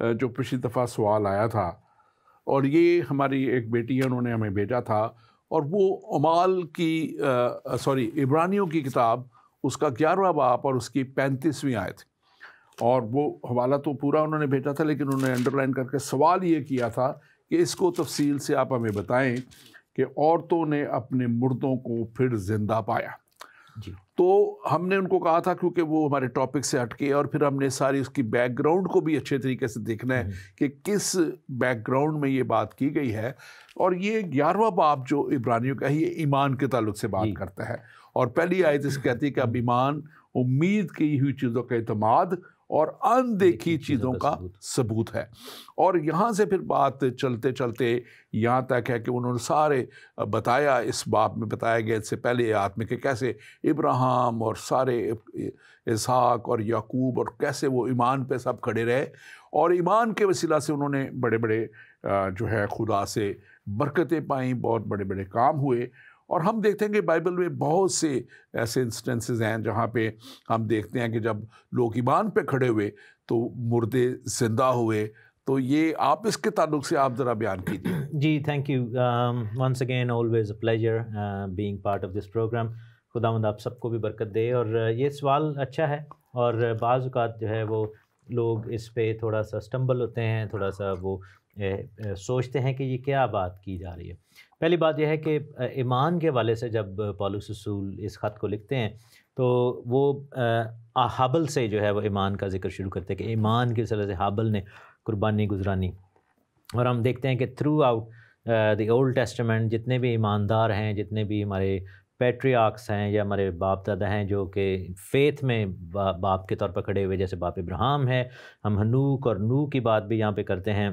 جو پچھلی دفعہ سوال آیا تھا، اور یہ ہماری ایک بیٹی ہے، انہوں نے ہمیں بھیجا تھا، اور وہ اعمال کی عبرانیوں کی کتاب، اس کا 11واں باب اور اس کی 35ویں آیت، اور وہ حوالہ تو پورا انہوں نے بھیجا تھا، لیکن انہوں نے انڈر لائن کر کے سوال یہ کیا تھا کہ اس کو تفصیل سے آپ ہمیں بتائیں کہ عورتوں نے اپنے مردوں کو پھر زندہ پایا۔ جی، تو ہم نے ان کو کہا تھا، کیونکہ وہ ہمارے ٹاپک سے ہٹ کے، اور پھر ہم نے ساری اس کی بیک گراؤنڈ کو بھی اچھے طریقے سے دیکھنا ہے کہ کس بیک گراؤنڈ میں یہ بات کی گئی ہے، اور یہ 11واں باب جو عبرانیوں کا ہے یہ ایمان کے تعلق سے بات کرتا ہے، اور پہلی آیت اس کہتی ہے کہ اب ایمان امید کی ہوئی چیزوں کا اعتماد اور اندیکھی چیزوں کا ثبوت ہے۔ اور یہاں سے پھر بات چلتے چلتے یہاں تک ہے کہ انہوں نے سارے بتایا، اس باب میں بتایا گیا اس سے پہلے آیات میں، کہ کیسے ابراہیم اور سارے اسحاق اور یعقوب، اور کیسے وہ ایمان پہ سب کھڑے رہے، اور ایمان کے وسیلہ سے انہوں نے بڑے بڑے جو ہے خدا سے برکتیں پائیں، بہت بڑے بڑے کام ہوئے۔ اور ہم دیکھتے ہیں کہ بائبل میں بہت سے ایسے انسٹنسز ہیں جہاں پہ ہم دیکھتے ہیں کہ جب لوگ ایمان پہ کھڑے ہوئے تو مردے زندہ ہوئے۔ تو یہ آپ اس کے تعلق سے آپ ذرا بیان کیجیے۔ جی، thank you once again, always a pleasure being part of this program. خداوند آپ سب کو بھی برکت دے۔ اور یہ سوال اچھا ہے، اور بعض اوقات جو ہے وہ لوگ اس پہ تھوڑا سا سٹمبل ہوتے ہیں، تھوڑا سا وہ سوچتے ہیں کہ یہ کیا بات کی جا رہی ہے۔ پہلی بات یہ ہے کہ ایمان کے حوالے سے جب پولس رسول اس خط کو لکھتے ہیں تو وہ حابل سے جو ہے وہ ایمان کا ذکر شروع کرتے ہیں کہ ایمان کی وجہ سے حابل نے قربانی گزرانی۔ اور ہم دیکھتے ہیں کہ through out the old testament جتنے بھی ایماندار ہیں، جتنے بھی ہمارے پیٹریارکس ہیں یا ہمارے باپ دادا ہیں جو کہ فیتھ میں باپ کے طور پر کھڑے ہوئے، جیسے باپ ابراہیم ہے، ہم ہنوک اور نوح کی بات بھی یہاں پہ کرتے ہیں،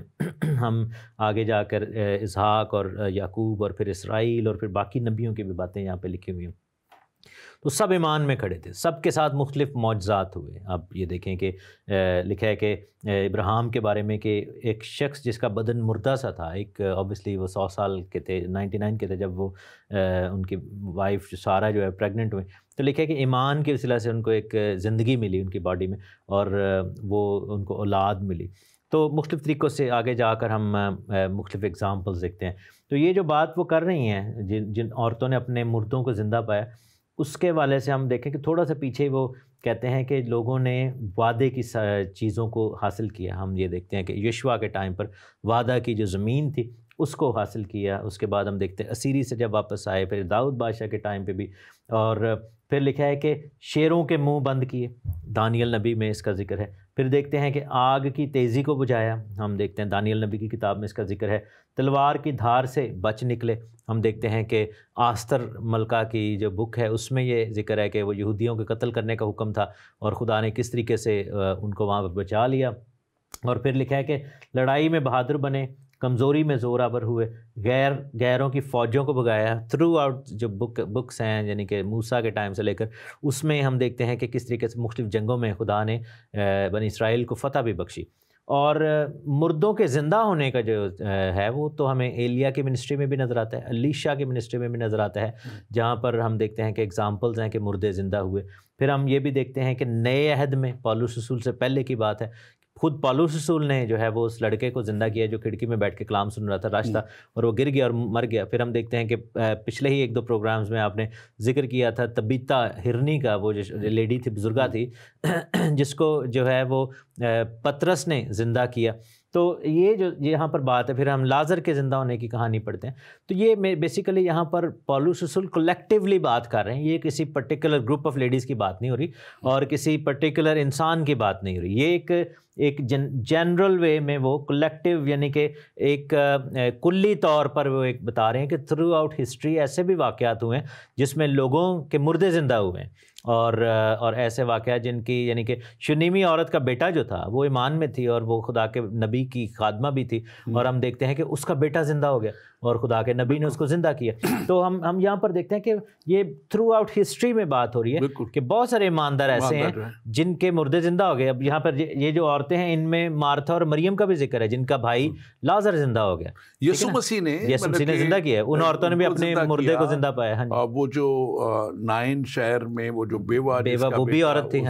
ہم آگے جا کر اسحاق اور یعقوب اور پھر اسرائیل اور پھر باقی نبیوں کی بھی باتیں یہاں پہ لکھی ہوئی ہیں، تو سب ایمان میں کھڑے تھے، سب کے ساتھ مختلف معجزات ہوئے۔ اب یہ دیکھیں کہ لکھا ہے کہ ابراہیم کے بارے میں کہ ایک شخص جس کا بدن مردہ سا تھا، ایک اوبیسلی وہ 100 سال کے تھے، 99 کے تھے جب وہ ان کی وائف سارہ جو ہے پریگننٹ ہوئے، تو لکھا ہے کہ ایمان کے وسیلہ سے ان کو ایک زندگی ملی ان کی باڈی میں، اور وہ ان کو اولاد ملی۔ تو مختلف طریقوں سے آگے جا کر ہم مختلف اگزامپلز دیکھتے ہیں۔ تو یہ جو بات وہ کر رہی ہیں، جن عورتوں نے اپنے مردوں کو زندہ پایا، اس کے حوالے سے ہم دیکھیں کہ تھوڑا سا پیچھے وہ کہتے ہیں کہ لوگوں نے وعدے کی چیزوں کو حاصل کیا۔ ہم یہ دیکھتے ہیں کہ یشوع کے ٹائم پر وعدہ کی جو زمین تھی اس کو حاصل کیا۔ اس کے بعد ہم دیکھتے ہیں اسیری سے جب واپس آئے، پھر داؤد بادشاہ کے ٹائم پہ بھی، اور پھر لکھا ہے کہ شیروں کے منہ بند کیے، دانیل نبی میں اس کا ذکر ہے۔ پھر دیکھتے ہیں کہ آگ کی تیزی کو بجھایا، ہم دیکھتے ہیں دانیل نبی کی کتاب میں اس کا ذکر ہے۔ تلوار کی دھار سے بچ نکلے، ہم دیکھتے ہیں کہ آستر ملکہ کی جو بک ہے اس میں یہ ذکر ہے کہ وہ یہودیوں کے قتل کرنے کا حکم تھا، اور خدا نے کس طریقے سے ان کو وہاں پر بچا لیا۔ اور پھر لکھا ہے کہ لڑائی میں بہادر بنے، کمزوری میں زور آور ہوئے، غیروں کی فوجوں کو بھگایا۔ تھرو آؤٹ جو بکس ہیں، یعنی کہ موسیٰ کے ٹائم سے لے کر اس میں ہم دیکھتے ہیں کہ کس طریقے سے مختلف جنگوں میں خدا نے بنی اسرائیل کو فتح بھی بخشی۔ اور مردوں کے زندہ ہونے کا جو ہے وہ تو ہمیں ایلیا کی منسٹری میں بھی نظر آتا ہے، الیشا کی منسٹری میں بھی نظر آتا ہے، جہاں پر ہم دیکھتے ہیں کہ ایگزامپلز ہیں کہ مردے زندہ ہوئے۔ پھر ہم یہ بھی دیکھتے ہیں کہ نئے عہد میں پولس رسول سے پہلے کی بات ہے، خود پولس رسول نے جو ہے وہ اس لڑکے کو زندہ کیا جو کھڑکی میں بیٹھ کے کلام سن رہا تھا، رش تھا، اور وہ گر گیا اور مر گیا۔ پھر ہم دیکھتے ہیں کہ پچھلے ہی 1-2 پروگرامز میں آپ نے ذکر کیا تھا تبیتا ہرنی کا، وہ جو لیڈی تھی، بزرگہ تھی، جس کو جو ہے وہ پترس نے زندہ کیا۔ تو یہ جو یہاں پر بات ہے، پھر ہم لازر کے زندہ ہونے کی کہانی پڑھتے ہیں۔ تو یہ بیسیکلی یہاں پر پولس رسول کلیکٹیولی بات کر رہے ہیں، یہ کسی پرٹیکولر گروپ آف لیڈیز کی بات نہیں ہو رہی، اور کسی پرٹیکولر انسان کی بات نہیں ہو رہی، یہ ایک جنرل وے میں وہ کلیکٹیو، یعنی کہ ایک کلی طور پر وہ ایک بتا رہے ہیں کہ تھرو آؤٹ ہسٹری ایسے بھی واقعات ہوئے ہیں جس میں لوگوں کے مردے زندہ ہوئے ہیں، اور ایسے واقعات جن کی، یعنی کہ شنیمی عورت کا بیٹا جو تھا وہ ایمان میں تھی اور وہ خدا کے نبی کی خادمہ بھی تھی، اور ہم دیکھتے ہیں کہ اس کا بیٹا زندہ ہو گیا، اور خدا کے نبی نے اس کو زندہ کیا. تو ہم یہاں پر دیکھتے ہیں کہ یہ تھرو آؤٹ ہسٹری میں بات ہو رہی ہے کہ بہت سارے ایماندار ایسے ہیں جن کے مردے زندہ ہو گئے. اب یہاں پر یہ جو عورتیں ہیں ان میں مارتھا اور مریم کا بھی ذکر ہے جن کا بھائی لازر زندہ ہو گیا. یسوع مسیح نے زندہ کیا ہے, ان عورتوں نے بھی اپنے مردے کو زندہ پایا. وہ جو 9 شہر میں وہ جو بیوہ وہ بھی عورت تھی,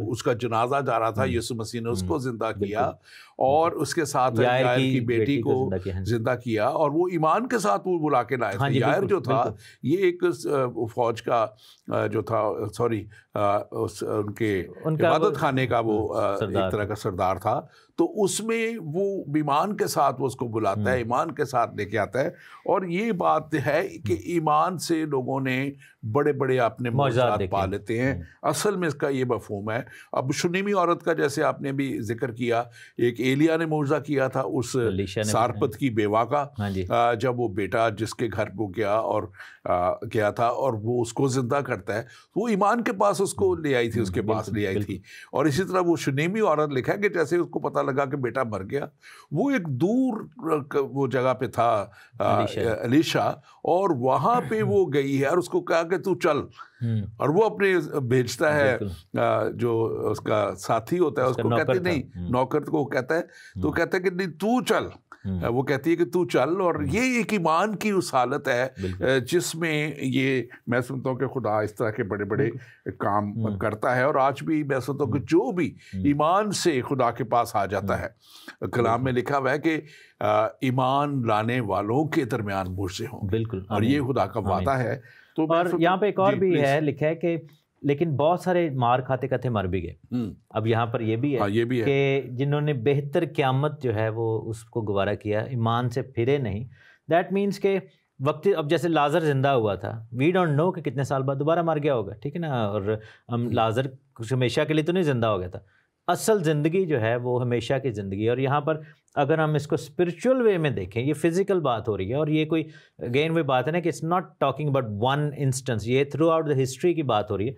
اس کا جنازہ جا رہا تھا, یسوع مسیح نے اس کو زندہ کیا اور اس کے ساتھ یائر کی بیٹی کو زندہ کیا, اور وہ ایمان کے ساتھ وہ بلا کے لائے تھے. یائر جو تھا یہ ایک فوج کا جو تھا, سوری ان کے عبادت خانے کا وہ ایک طرح کا سردار تھا. تو اس میں وہ ایمان کے ساتھ وہ اس کو بلاتا ہے, ایمان کے ساتھ لے کے آتا ہے. اور یہ بات ہے کہ ایمان سے لوگوں نے بڑے بڑے اپنے معجزات پا لیتے ہیں. اصل میں اس کا یہ مفہوم ہے. اب شنیمی عورت کا جیسے آپ نے بھی ذکر کیا, ایک ایلیا نے معجزہ کیا تھا اس سارپت کی بیوہ کا, جب وہ بیٹا جس کے گھر کو گیا اور گیا تھا اور وہ اس کو زندہ کرتا ہے, وہ ایمان کے پاس اس کو لے آئی تھی, اس کے پاس لے آئی تھی. اور اسی طرح وہ شنیمی عورت لکھا ہے کہ جیسے اس کو پتہ لگا کہ بیٹا مر گیا, وہ ایک دور وہ جگہ پہ تھا الیشا, اور وہاں پہ وہ گئی ہے اور اس کو کہا کہ تو چل, اور وہ اپنے بھیجتا ہے جو اس کا ساتھی ہوتا ہے اس کو کہتے نہیں, نوکر کو کہتا ہے, تو کہتا ہے کہ نہیں تو چل, وہ کہتی ہے کہ تو چل. اور یہ ایک ایمان کی اس حالت ہے جس میں یہ میں سنتا ہوں کہ خدا اس طرح کے بڑے بڑے کام کرتا ہے. اور آج بھی میں سنتا ہوں کہ جو بھی ایمان سے خدا کے پاس آ جاتا ہے, کلام میں لکھا ہوا ہے کہ ایمان لانے والوں کے درمیان معجزے ہوں. بالکل, اور یہ خدا کا وعدہ ہے. تو اور یہاں پہ ایک اور بھی ہے لکھا ہے کہ لیکن بہت سارے مار کھاتے کھاتے مر بھی گئے. اب یہاں پر یہ بھی ہے کہ جنہوں نے بہتر قیامت جو ہے وہ اس کو گوارا کیا, ایمان سے پھرے نہیں. دیٹ مینس کہ وقت, اب جیسے لازر زندہ ہوا تھا, وی ڈونٹ نو کہ کتنے سال بعد دوبارہ مر گیا ہوگا, ٹھیک ہے نا. اور ہم لازر کچھ ہمیشہ کے لیے تو نہیں زندہ ہو گیا تھا. اصل زندگی جو ہے وہ ہمیشہ کی زندگی. اور یہاں پر اگر ہم اس کو اسپرچول وے میں دیکھیں, یہ فزیکل بات ہو رہی ہے, اور یہ کوئی اگین وہ بات ہے نا کہ it's not talking about one instance, یہ تھرو آؤٹ دا ہسٹری کی بات ہو رہی ہے.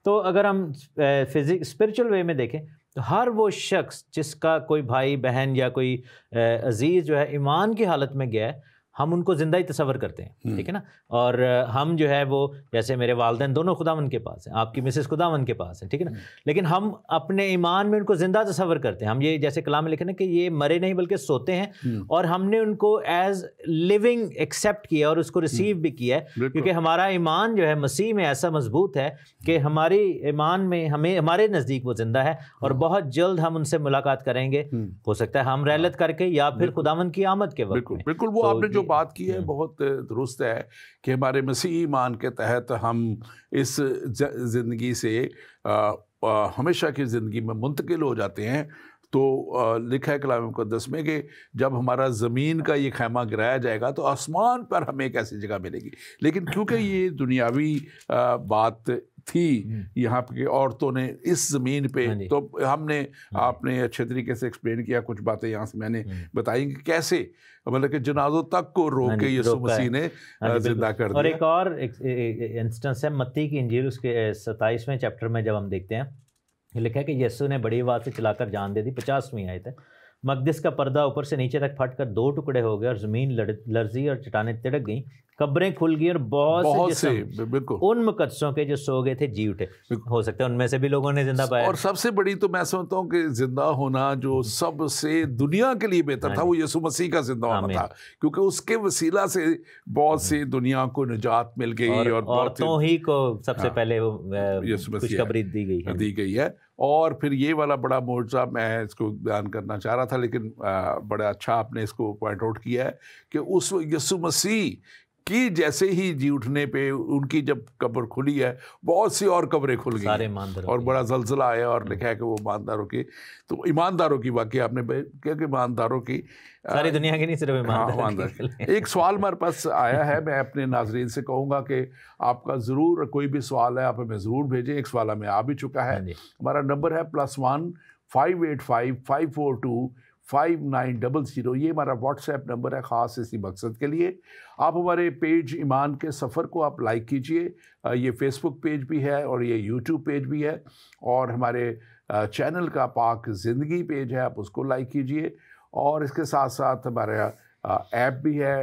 تو اگر ہم اسپرچول وے میں دیکھیں تو ہر وہ شخص جس کا کوئی بھائی بہن یا کوئی عزیز جو ہے ایمان کی حالت میں گیا ہے, ہم ان کو زندہ ہی تصور کرتے ہیں, ٹھیک ہے نا. اور ہم جو ہے وہ جیسے میرے والدین دونوں خداوند کے پاس ہیں, آپ کی مسز خداوند کے پاس ہیں, ٹھیک ہے نا. لیکن ہم اپنے ایمان میں ان کو زندہ تصور کرتے ہیں. ہم یہ جیسے کلام میں لکھے نا کہ یہ مرے نہیں بلکہ سوتے ہیں, اور ہم نے ان کو ایز لیونگ ایکسیپٹ کیا اور اس کو ریسیو بھی کیا ہے, کیونکہ ہمارا ایمان جو ہے مسیح میں ایسا مضبوط ہے کہ ہماری ایمان میں ہمیں ہمارے نزدیک وہ زندہ ہے, اور بہت جلد ہم ان سے ملاقات کریں گے. ہو سکتا ہے ہم رحلت کر کے یا پھر خداوند کی آمد کے وقت میں. بالکل وہ آپ نے جو بات کی ہے بہت درست ہے کہ ہمارے مسیحی ایمان کے تحت ہم اس زندگی سے ہمیشہ کی زندگی میں منتقل ہو جاتے ہیں. تو لکھا ہے کلام مقدس میں کہ جب ہمارا زمین کا یہ خیمہ گرایا جائے گا تو آسمان پر ہمیں ایک ایسی جگہ ملے گی. لیکن کیونکہ یہ دنیاوی بات تھی یہاں پہ عورتوں نے اس زمین پہ, تو ہم نے آپ نے اچھے طریقے سے ایکسپلین کیا, کچھ باتیں یہاں سے میں نے بتائی کہ کیسے مطلب کہ جنازوں تک کو روک کے یسوع مسیح نے زندہ کر دیا. اور ایک اور انسٹنس ہے متی کی انجیل اس کے 27ویں چیپٹر میں جب ہم دیکھتے ہیں, لکھا ہے کہ یسوع نے بڑی آواز سے چلا کر جان دے دی. 50ویں آیت ہے. مقدس کا پردہ اوپر سے نیچے تک پھٹ کر 2 ٹکڑے ہو گئے, اور زمین لرزی اور چٹانیں تڑک گئیں, قبریں کھل گئی, اور بہت سے بالکل ان مقدسوں کے جو سو گئے تھے جی اٹھے. ہو سکتا ہے ان میں سے بھی لوگوں نے زندہ پایا. اور سب سے بڑی تو میں سمجھتا ہوں کہ زندہ ہونا جو سب سے دنیا کے لیے بہتر تھا وہ یسوع مسیح کا زندہ ہونا تھا, کیونکہ اس کے وسیلہ سے بہت سی دنیا کو نجات مل گئی, اور عورتوں ہی کو سب سے پہلے خوشخبری دی گئی ہے. اور پھر یہ والا بڑا معجزہ میں اس کو بیان کرنا چاہ رہا تھا, لیکن بڑا اچھا آپ نے اس کو پوائنٹ آؤٹ کیا ہے کہ اس یسوع مسیح کی جیسے ہی جی اٹھنے پہ ان کی جب قبر کھلی ہے, بہت سی اور قبریں کھل گئی اور بڑا زلزلہ آیا, اور لکھا ہے کہ وہ ایمانداروں کی, تو ایمانداروں کی واقعی آپ نے کیا کہ ایمانداروں کی ساری دنیا کی نہیں صرف ایماندار. ایک سوال ہمارے پاس آیا ہے, میں اپنے ناظرین سے کہوں گا کہ آپ کا ضرور کوئی بھی سوال ہے آپ ہمیں ضرور بھیجیں. ایک سوال ہمیں آ بھی چکا ہے. ہمارا نمبر ہے +1 585 542 5900. یہ ہمارا واٹس ایپ نمبر ہے خاص اسی مقصد کے لیے. آپ ہمارے پیج ایمان کے سفر کو آپ لائک کیجئے, یہ فیس بک پیج بھی ہے اور یہ یوٹیوب پیج بھی ہے, اور ہمارے چینل کا پاک زندگی پیج ہے, آپ اس کو لائک کیجئے. اور اس کے ساتھ ساتھ ہمارا ایپ بھی ہے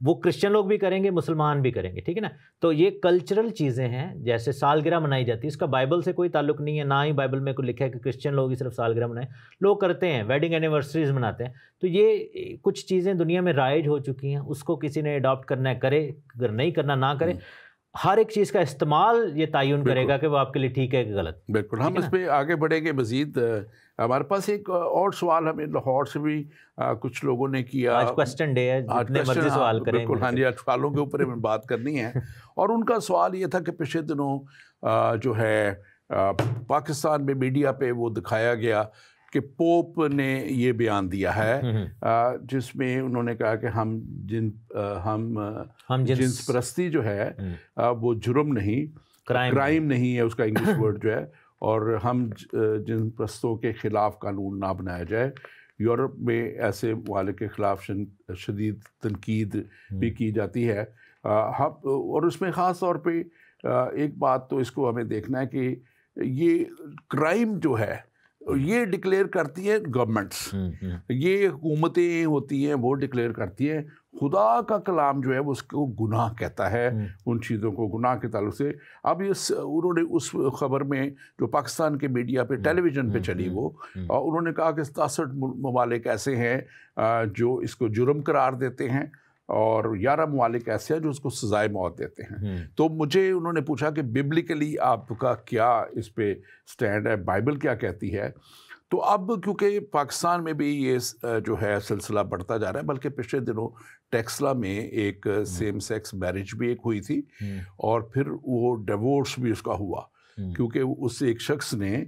وہ کرسچن لوگ بھی کریں گے, مسلمان بھی کریں گے, ٹھیک ہے نا. تو یہ کلچرل چیزیں ہیں, جیسے سالگرہ منائی جاتی ہے, اس کا بائبل سے کوئی تعلق نہیں ہے, نہ ہی بائبل میں کوئی لکھا ہے کہ کرسچن لوگ ہی صرف سالگرہ منائیں. لوگ کرتے ہیں, ویڈنگ اینیورسریز مناتے ہیں. تو یہ کچھ چیزیں دنیا میں رائج ہو چکی ہیں, اس کو کسی نے اڈاپٹ کرنا ہے کرے, اگر نہیں کرنا نہ کرے. ہر ایک چیز کا استعمال یہ تعین کرے گا کہ وہ آپ کے لیے ٹھیک ہے کہ غلط. بالکل, ہم اس پہ آگے بڑھیں گے مزید. ہمارے پاس ایک اور سوال ہمیں لاہور سے بھی کچھ لوگوں نے کیا. آج کوسچن ڈے ہے, جتنے مرضی سوال کریں. بالکل, ہاں جی, سوالوں کے اوپر ہمیں بات کرنی ہے. اور ان کا سوال یہ تھا کہ پچھلے دنوں جو ہے پاکستان میں میڈیا پہ وہ دکھایا گیا کہ پوپ نے یہ بیان دیا ہے جس میں انہوں نے کہا کہ ہم جنس پرستی جو ہے وہ جرم نہیں, کرائم نہیں ہے, اس کا انگلش ورڈ جو ہے, اور ہم جن پرستوں کے خلاف قانون نہ بنایا جائے. یورپ میں ایسے ممالک کے خلاف شدید تنقید بھی کی جاتی ہے. اور اس میں خاص طور پہ ایک بات تو اس کو ہمیں دیکھنا ہے کہ یہ کرائم جو ہے یہ ڈکلیئر کرتی ہیں گورنمنٹس, یہ حکومتیں ہوتی ہیں وہ ڈکلیئر کرتی ہیں. خدا کا کلام جو ہے وہ اس کو گناہ کہتا ہے, ان چیزوں کو گناہ کے تعلق سے. اب انہوں نے اس خبر میں جو پاکستان کے میڈیا پہ ٹیلی ویژن پہ چلی وہ انہوں نے کہا کہ 67 ممالک ایسے ہیں جو اس کو جرم قرار دیتے ہیں, اور 11 ممالک ایسے ہیں جو اس کو سزائے موت دیتے ہیں. تو مجھے انہوں نے پوچھا کہ ببلیکلی آپ کا کیا اس پہ سٹینڈ ہے, بائبل کیا کہتی ہے. تو اب کیونکہ پاکستان میں بھی یہ جو ہے سلسلہ بڑھتا جا رہا ہے, بلکہ پچھلے دنوں ٹیکسلا میں ایک سیم سیکس میرج بھی ایک ہوئی تھی, اور پھر وہ ڈیورس بھی اس کا ہوا, کیونکہ اس ایک شخص نے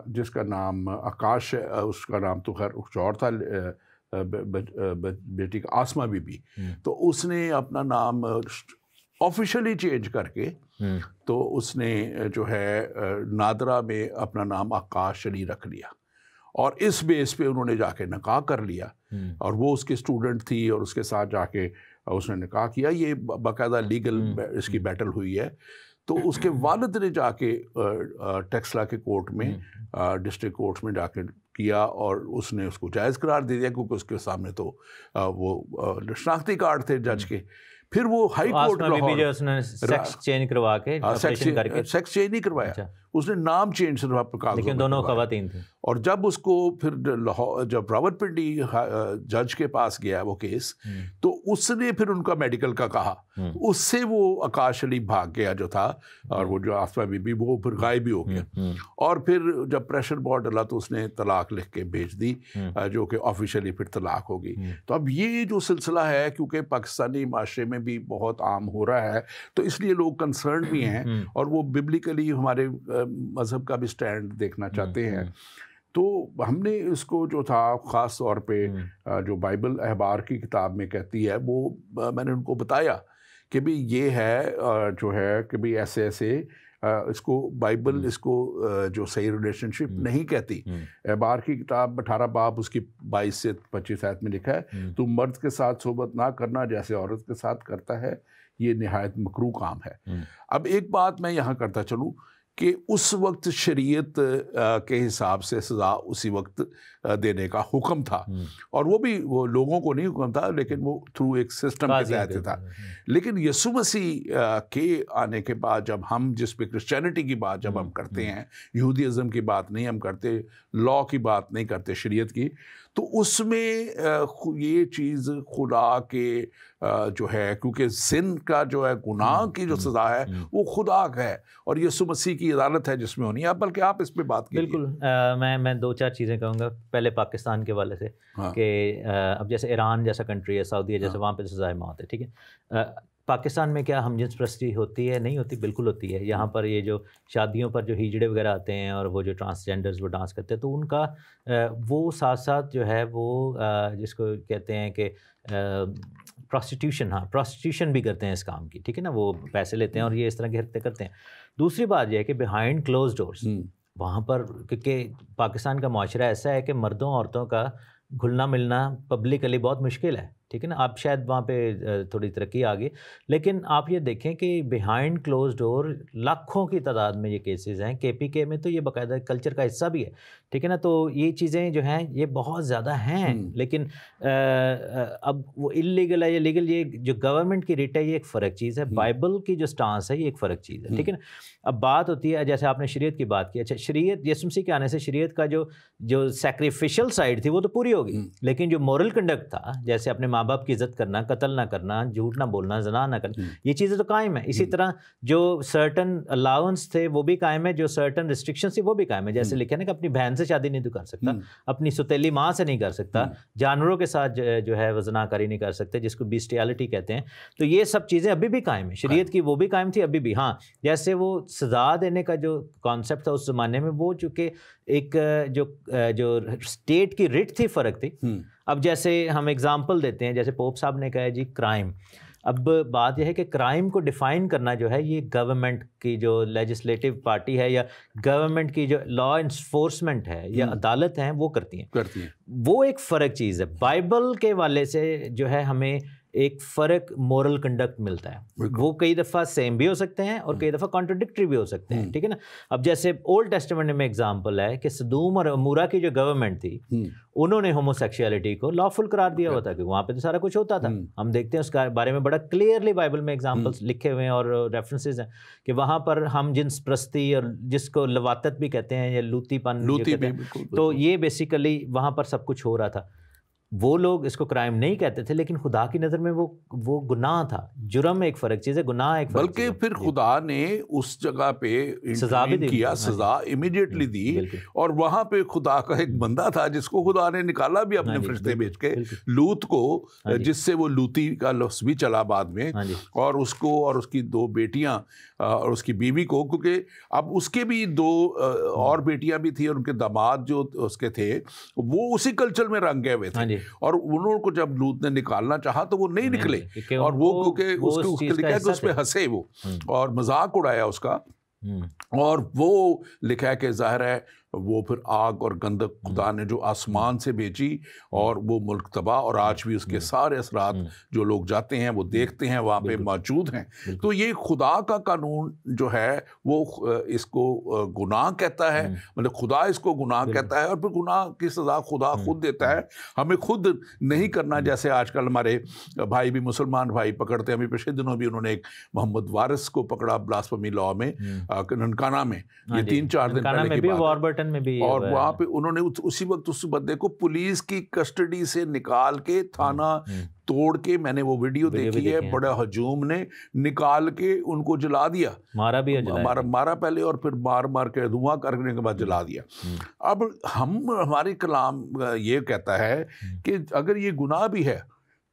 جس کا نام آکاش ہے, اس کا نام تو خیر کچھ اور تھا, بیٹی کا آسما بی بی, تو اس نے اپنا نام آفیشلی چینج کر کے تو اس نے جو ہے نادرا میں اپنا نام آکاش علی رکھ لیا, اور اس بیس پہ انہوں نے جا کے نکاح کر لیا. اور وہ اس کی اسٹوڈنٹ تھی, اور اس کے ساتھ جا کے اس نے نکاح کیا. یہ باقاعدہ لیگل اس کی بیٹل ہوئی ہے. تو اس کے والد نے جا کے ٹیکسلا کے کورٹ میں, ڈسٹرکٹ کورٹ میں جا کے کیا, اور اس نے اس کو جائز قرار دے دیا, کیونکہ اس کے سامنے تو وہ شناختی کارڈ تھے جج کے. پھر وہ ہائی کورٹ سیکس چینج کروا کے, سیکس چینج نہیں کروایا, اس نے نام چینج صرف, لیکن دونوں خواتین تھیں. اور جب اس کو پھر جب راولپنڈی جج کے پاس گیا وہ کیس, تو اس نے پھر ان کا میڈیکل کا کہا, اس سے وہ آکاش علی بھاگ گیا جو تھا, اور وہ جو آسما بی بی وہ پھر غائب بھی ہو گیا. اور پھر جب پریشر بہت ڈلا تو اس نے طلاق لکھ کے بھیج دی, جو کہ آفیشلی پھر طلاق ہو گئی. تو اب یہ جو سلسلہ ہے کیونکہ پاکستانی معاشرے میں بھی بہت عام ہو رہا ہے, تو اس لیے لوگ کنسرنڈ بھی ہیں, اور وہ ببلیکلی ہمارے مذہب کا بھی سٹینڈ دیکھنا چاہتے ہیں. تو ہم نے اس کو جو تھا خاص طور پہ جو بائبل احبار کی کتاب میں کہتی ہے, وہ میں نے ان کو بتایا کہ بھی یہ ہے جو ہے کہ بھی ایسے ایسے اس کو بائبل اس کو جو صحیح ریلیشن شپ نہیں کہتی. احبار کی کتاب 18 باب اس کی 22 سے 25 آیت میں لکھا ہے, تم مرد کے ساتھ صحبت نہ کرنا جیسے عورت کے ساتھ کرتا ہے, یہ نہایت مکروہ کام ہے. اب ایک بات میں یہاں کرتا چلوں کہ اس وقت شریعت کے حساب سے سزا اسی وقت دینے کا حکم تھا, اور وہ بھی وہ لوگوں کو نہیں حکم تھا, لیکن وہ تھرو ایک سسٹم کے تحت تھا. لیکن یسوع مسیح کے آنے کے بعد جب ہم جس پہ کرسچینٹی کی بات جب ہم کرتے ہیں, یہودیزم کی بات نہیں ہم کرتے, لا کی بات نہیں کرتے, شریعت کی, تو اس میں یہ چیز خدا کے جو ہے, کیونکہ زن کا جو ہے گناہ کی جو سزا ہے وہ خدا کا ہے, اور یسوع مسیح کی عدالت ہے جس میں ہونی ہے. بلکہ آپ اس پہ بات کیجیے. بالکل, میں 2-4 چیزیں کہوں گا. پہلے پاکستان کے حوالے سے کہ اب جیسے ایران جیسا کنٹری ہے, سعودی ہے جیسے, وہاں پہ سزائے موت ہے, ٹھیک ہے. پاکستان میں کیا ہم جنس پرستی ہوتی ہے؟ نہیں ہوتی, بالکل ہوتی ہے. یہاں پر یہ جو شادیوں پر جو ہیجڑے وغیرہ آتے ہیں, اور وہ جو ٹرانسجینڈرز وہ ڈانس کرتے ہیں, تو ان کا وہ ساتھ ساتھ جو ہے وہ جس کو کہتے ہیں کہ پروسٹیٹیوشن, پروسٹیٹیوشن بھی کرتے ہیں اس کام کی, ٹھیک ہے نا, وہ پیسے لیتے ہیں اور یہ اس طرح کی حرکتیں کرتے ہیں. دوسری بات یہ ہے کہ بیہائنڈ کلوز ڈورز وہاں پر, کیونکہ پاکستان کا معاشرہ ایسا ہے کہ مردوں عورتوں کا گھلنا ملنا پبلکلی بہت مشکل ہے, ٹھیک ہے نا. اب شاید وہاں پہ تھوڑی ترقی آ گئی, لیکن آپ یہ دیکھیں کہ بیہائنڈ کلوز ڈور لاکھوں کی تعداد میں یہ کیسز ہیں. کے پی کے میں تو یہ باقاعدہ کلچر کا حصہ بھی ہے, ٹھیک ہے نا. تو یہ چیزیں جو ہیں یہ بہت زیادہ ہیں, لیکن اب وہ اللیگل ہے یا لیگل, یہ جو گورنمنٹ کی ریٹ ہے یہ ایک فرق چیز ہے, بائبل کی جو سٹانس ہے یہ ایک فرق چیز ہے, ٹھیک ہے نا. اب بات ہوتی ہے جیسے آپ نے شریعت کی بات کی, اچھا شریعت یسوع مسیح کے آنے سے شریعت کا جو سیکریفیشل سائڈ تھی وہ تو پوری ہو گئی, لیکن جو مورل کنڈکٹ تھا, جیسے اپنے ماں باپ کی عزت کرنا, قتل نہ کرنا, جھوٹ نہ بولنا, زنا نہ کرنا, یہ چیزیں تو قائم ہیں. اسی طرح جو سرٹن الاؤنس تھے وہ بھی قائم ہے, جو سرٹن ریسٹرکشنس تھی وہ بھی قائم ہے. جیسے لکھا نا کہ اپنی بہن سے شادی نہیں تو کر سکتا, اپنی ستیلی ماں سے نہیں کر سکتا, جانوروں کے ساتھ جو ہے وہ زنا کاری نہیں کر سکتے, جس کو بیسٹیالٹی کہتے ہیں. تو یہ سب چیزیں ابھی بھی قائم ہیں, شریعت کی وہ بھی قائم تھی ابھی بھی. ہاں جیسے وہ سزا دینے کا جو کانسیپٹ تھا اس زمانے میں, وہ چونکہ ایک جو اسٹیٹ کی ریٹ تھی فرق تھی. اب جیسے ہم اگزامپل دیتے ہیں, جیسے پوپ صاحب نے کہا ہے جی کرائم, اب بات یہ ہے کہ کرائم کو ڈیفائن کرنا جو ہے یہ گورنمنٹ کی جو لیجسلیٹو پارٹی ہے یا گورنمنٹ کی جو لا انفورسمنٹ ہے یا عدالت ہیں وہ کرتی ہیں. وہ ایک فرق چیز ہے. بائبل کے والے سے جو ہے ہمیں ایک فرق مورل کنڈکٹ ملتا ہے. وہ کئی دفعہ سیم بھی ہو سکتے ہیں اور کئی دفعہ کانٹرڈکٹری بھی ہو سکتے ہیں, ٹھیک ہے نا. اب جیسے اولڈ ٹیسٹمنٹ میں ایگزامپل ہے کہ سدوم اور عمورہ کی جو گورنمنٹ تھی, انہوں نے ہومو سیکشولیٹی کو لافل قرار دیا ہوا تھا, کہ وہاں پہ تو سارا کچھ ہوتا تھا. ہم دیکھتے ہیں اس کے بارے میں بڑا کلیئرلی بائبل میں ایگزامپلس لکھے ہوئے ہیں اور ریفرنسز ہیں کہ وہاں پر ہم جنس پرستی اور جس کو لواطت بھی کہتے ہیں یا لوتی پن کہتے ہیں, تو یہ بیسیکلی وہاں پر سب کچھ ہو رہا تھا. وہ لوگ اس کو کرائم نہیں کہتے تھے, لیکن خدا کی نظر میں وہ گناہ تھا. جرم ایک فرق چیز ہے, گناہ ایک فرق, بلکہ پھر خدا نے اس جگہ پہ سزا بھی کیا, سزا امیڈیٹلی دی. اور وہاں پہ خدا کا ایک بندہ تھا جس کو خدا نے نکالا بھی اپنے فرشتے بھیج کے, لوط کو, جس سے وہ لوتی کا لفظ بھی چلا بعد میں, اور اس کو اور اس کی 2 بیٹیاں اور اس کی بیوی کو, کیونکہ اب اس کے بھی 2 اور بیٹیاں بھی تھیں, اور ان کے داماد جو اس کے تھے وہ اسی کلچر میں رنگے ہوئے تھے. اور انہوں کو جب لوط نے نکالنا چاہا تو وہ نہیں نکلے, اور وہ کیونکہ اس کے لکھا ہے کہ اس پہ ہنسے وہ اور مذاق اڑایا اس کا, اور وہ لکھا ہے کہ ظاہر ہے وہ پھر آگ اور گندک خدا نے جو آسمان سے بھیجی اور وہ ملک تباہ, اور آج بھی اس کے سارے اثرات جو لوگ جاتے ہیں وہ دیکھتے ہیں وہاں پہ موجود ہیں. تو یہ خدا کا قانون جو ہے وہ اس کو گناہ کہتا ہے, مطلب خدا اس کو گناہ کہتا ہے, اور پھر گناہ کی سزا خدا خود دیتا ہے, ہمیں خود نہیں کرنا. جیسے آج کل ہمارے بھائی بھی, مسلمان بھائی پکڑتے ہیں, ابھی پچھلے دنوں بھی انہوں نے ایک محمد وارث کو پکڑا بلاسفمی لاء میں ننکانہ میں, یہ 3-4 دن پہلے کی بات ہے. اور وہاں پہ انہوں نے اسی وقت اس بندے کو پولیس کی کسٹڈی سے نکال کے تھانہ توڑ کے, میں نے وہ ویڈیو دیکھی ہے, بڑا ہجوم نے نکال کے ان کو جلا دیا, مارا پہلے اور پھر مار کے دھواں کرنے کے بعد جلا دیا. اب ہماری کلام یہ کہتا ہے کہ اگر یہ گناہ بھی ہے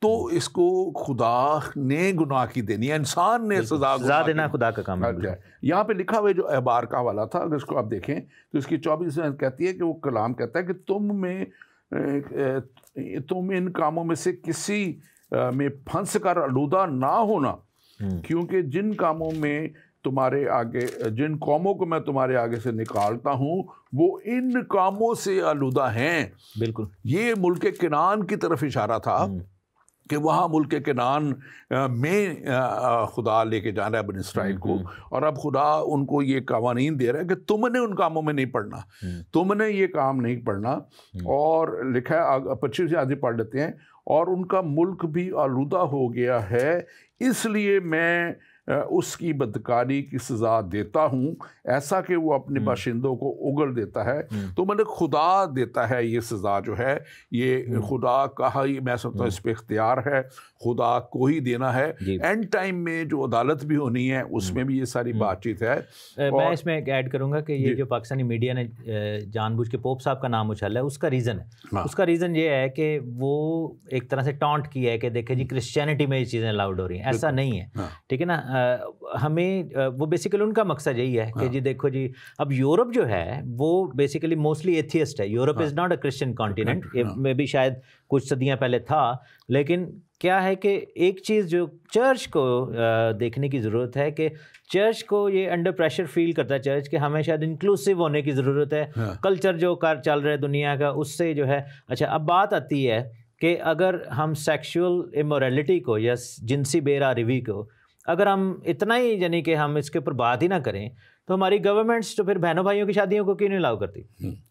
تو اس کو خدا نے گناہ کی دینی ہے, انسان نے سزا دینا خدا کا کام ہے. یہاں پہ لکھا ہوا جو احبار کا حوالہ تھا, اگر اس کو آپ دیکھیں تو اس کی 24 میں کہتی ہے کہ وہ کلام کہتا ہے کہ تم ان کاموں میں سے کسی میں پھنس کر آلودہ نہ ہونا, کیونکہ جن قوموں کو میں تمہارے آگے سے نکالتا ہوں وہ ان کاموں سے آلودہ ہیں. بالکل, یہ ملک کنعان کی طرف اشارہ تھا کہ وہاں ملک کنعان میں خدا لے کے جانا ہے بنی اسرائیل کو, اور اب خدا ان کو یہ قوانین دے رہا ہے کہ تم نے ان کاموں میں نہیں پڑھنا, تم نے یہ کام نہیں پڑھنا. اور لکھا ہے 25 سے آگے پڑھ لیتے ہیں, اور ان کا ملک بھی آلودہ ہو گیا ہے, اس لیے میں اس کی بدکاری کی سزا دیتا ہوں, ایسا کہ وہ اپنے باشندوں کو اگل دیتا ہے. تو میں نے خدا دیتا ہے یہ سزا جو ہے, یہ خدا کا ہی, میں سمجھتا ہوں اس پہ اختیار ہے, خدا کو ہی دینا ہے. اینڈ ٹائم میں جو عدالت بھی ہونی ہے اس میں بھی یہ ساری بات چیت ہے. میں اس میں ایڈ کروں گا کہ یہ جو پاکستانی میڈیا نے جان بوجھ کے پوپ صاحب کا نام اچھالا ہے, اس کا ریزن ہے, اس کا ریزن یہ ہے کہ وہ ایک طرح سے ٹانٹ کیا ہے کہ دیکھیں جی کرسچینٹی میں یہ چیزیں الاؤڈ ہو رہی ہیں, ایسا نہیں ہے, ٹھیک ہے نا. ہمیں وہ بیسیکلی ان کا مقصد یہی ہے کہ جی دیکھو جی اب یورپ جو ہے وہ بیسیکلی موسٹلی ایتھیسٹ ہے. Europe is not a Christian continent, میں بھی شاید کچھ صدیاں پہلے تھا, لیکن کیا ہے کہ ایک چیز جو چرچ کو دیکھنے کی ضرورت ہے کہ چرچ کو یہ انڈر پریشر فیل کرتا ہے چرچ کہ ہمیں شاید انکلوسیو ہونے کی ضرورت ہے. کلچر جو چل رہا ہے دنیا کا اس سے جو ہے. اچھا اب بات آتی ہے کہ اگر ہم سیکشول امورلٹی کو یا جنسی بے راروی کو اگر ہم اتنا ہی یعنی کہ ہم اس کے اوپر بات ہی نہ کریں تو ہماری گورنمنٹس تو پھر بہنوں بھائیوں کی شادیوں کو کیوں نہیں الاؤ کرتی؟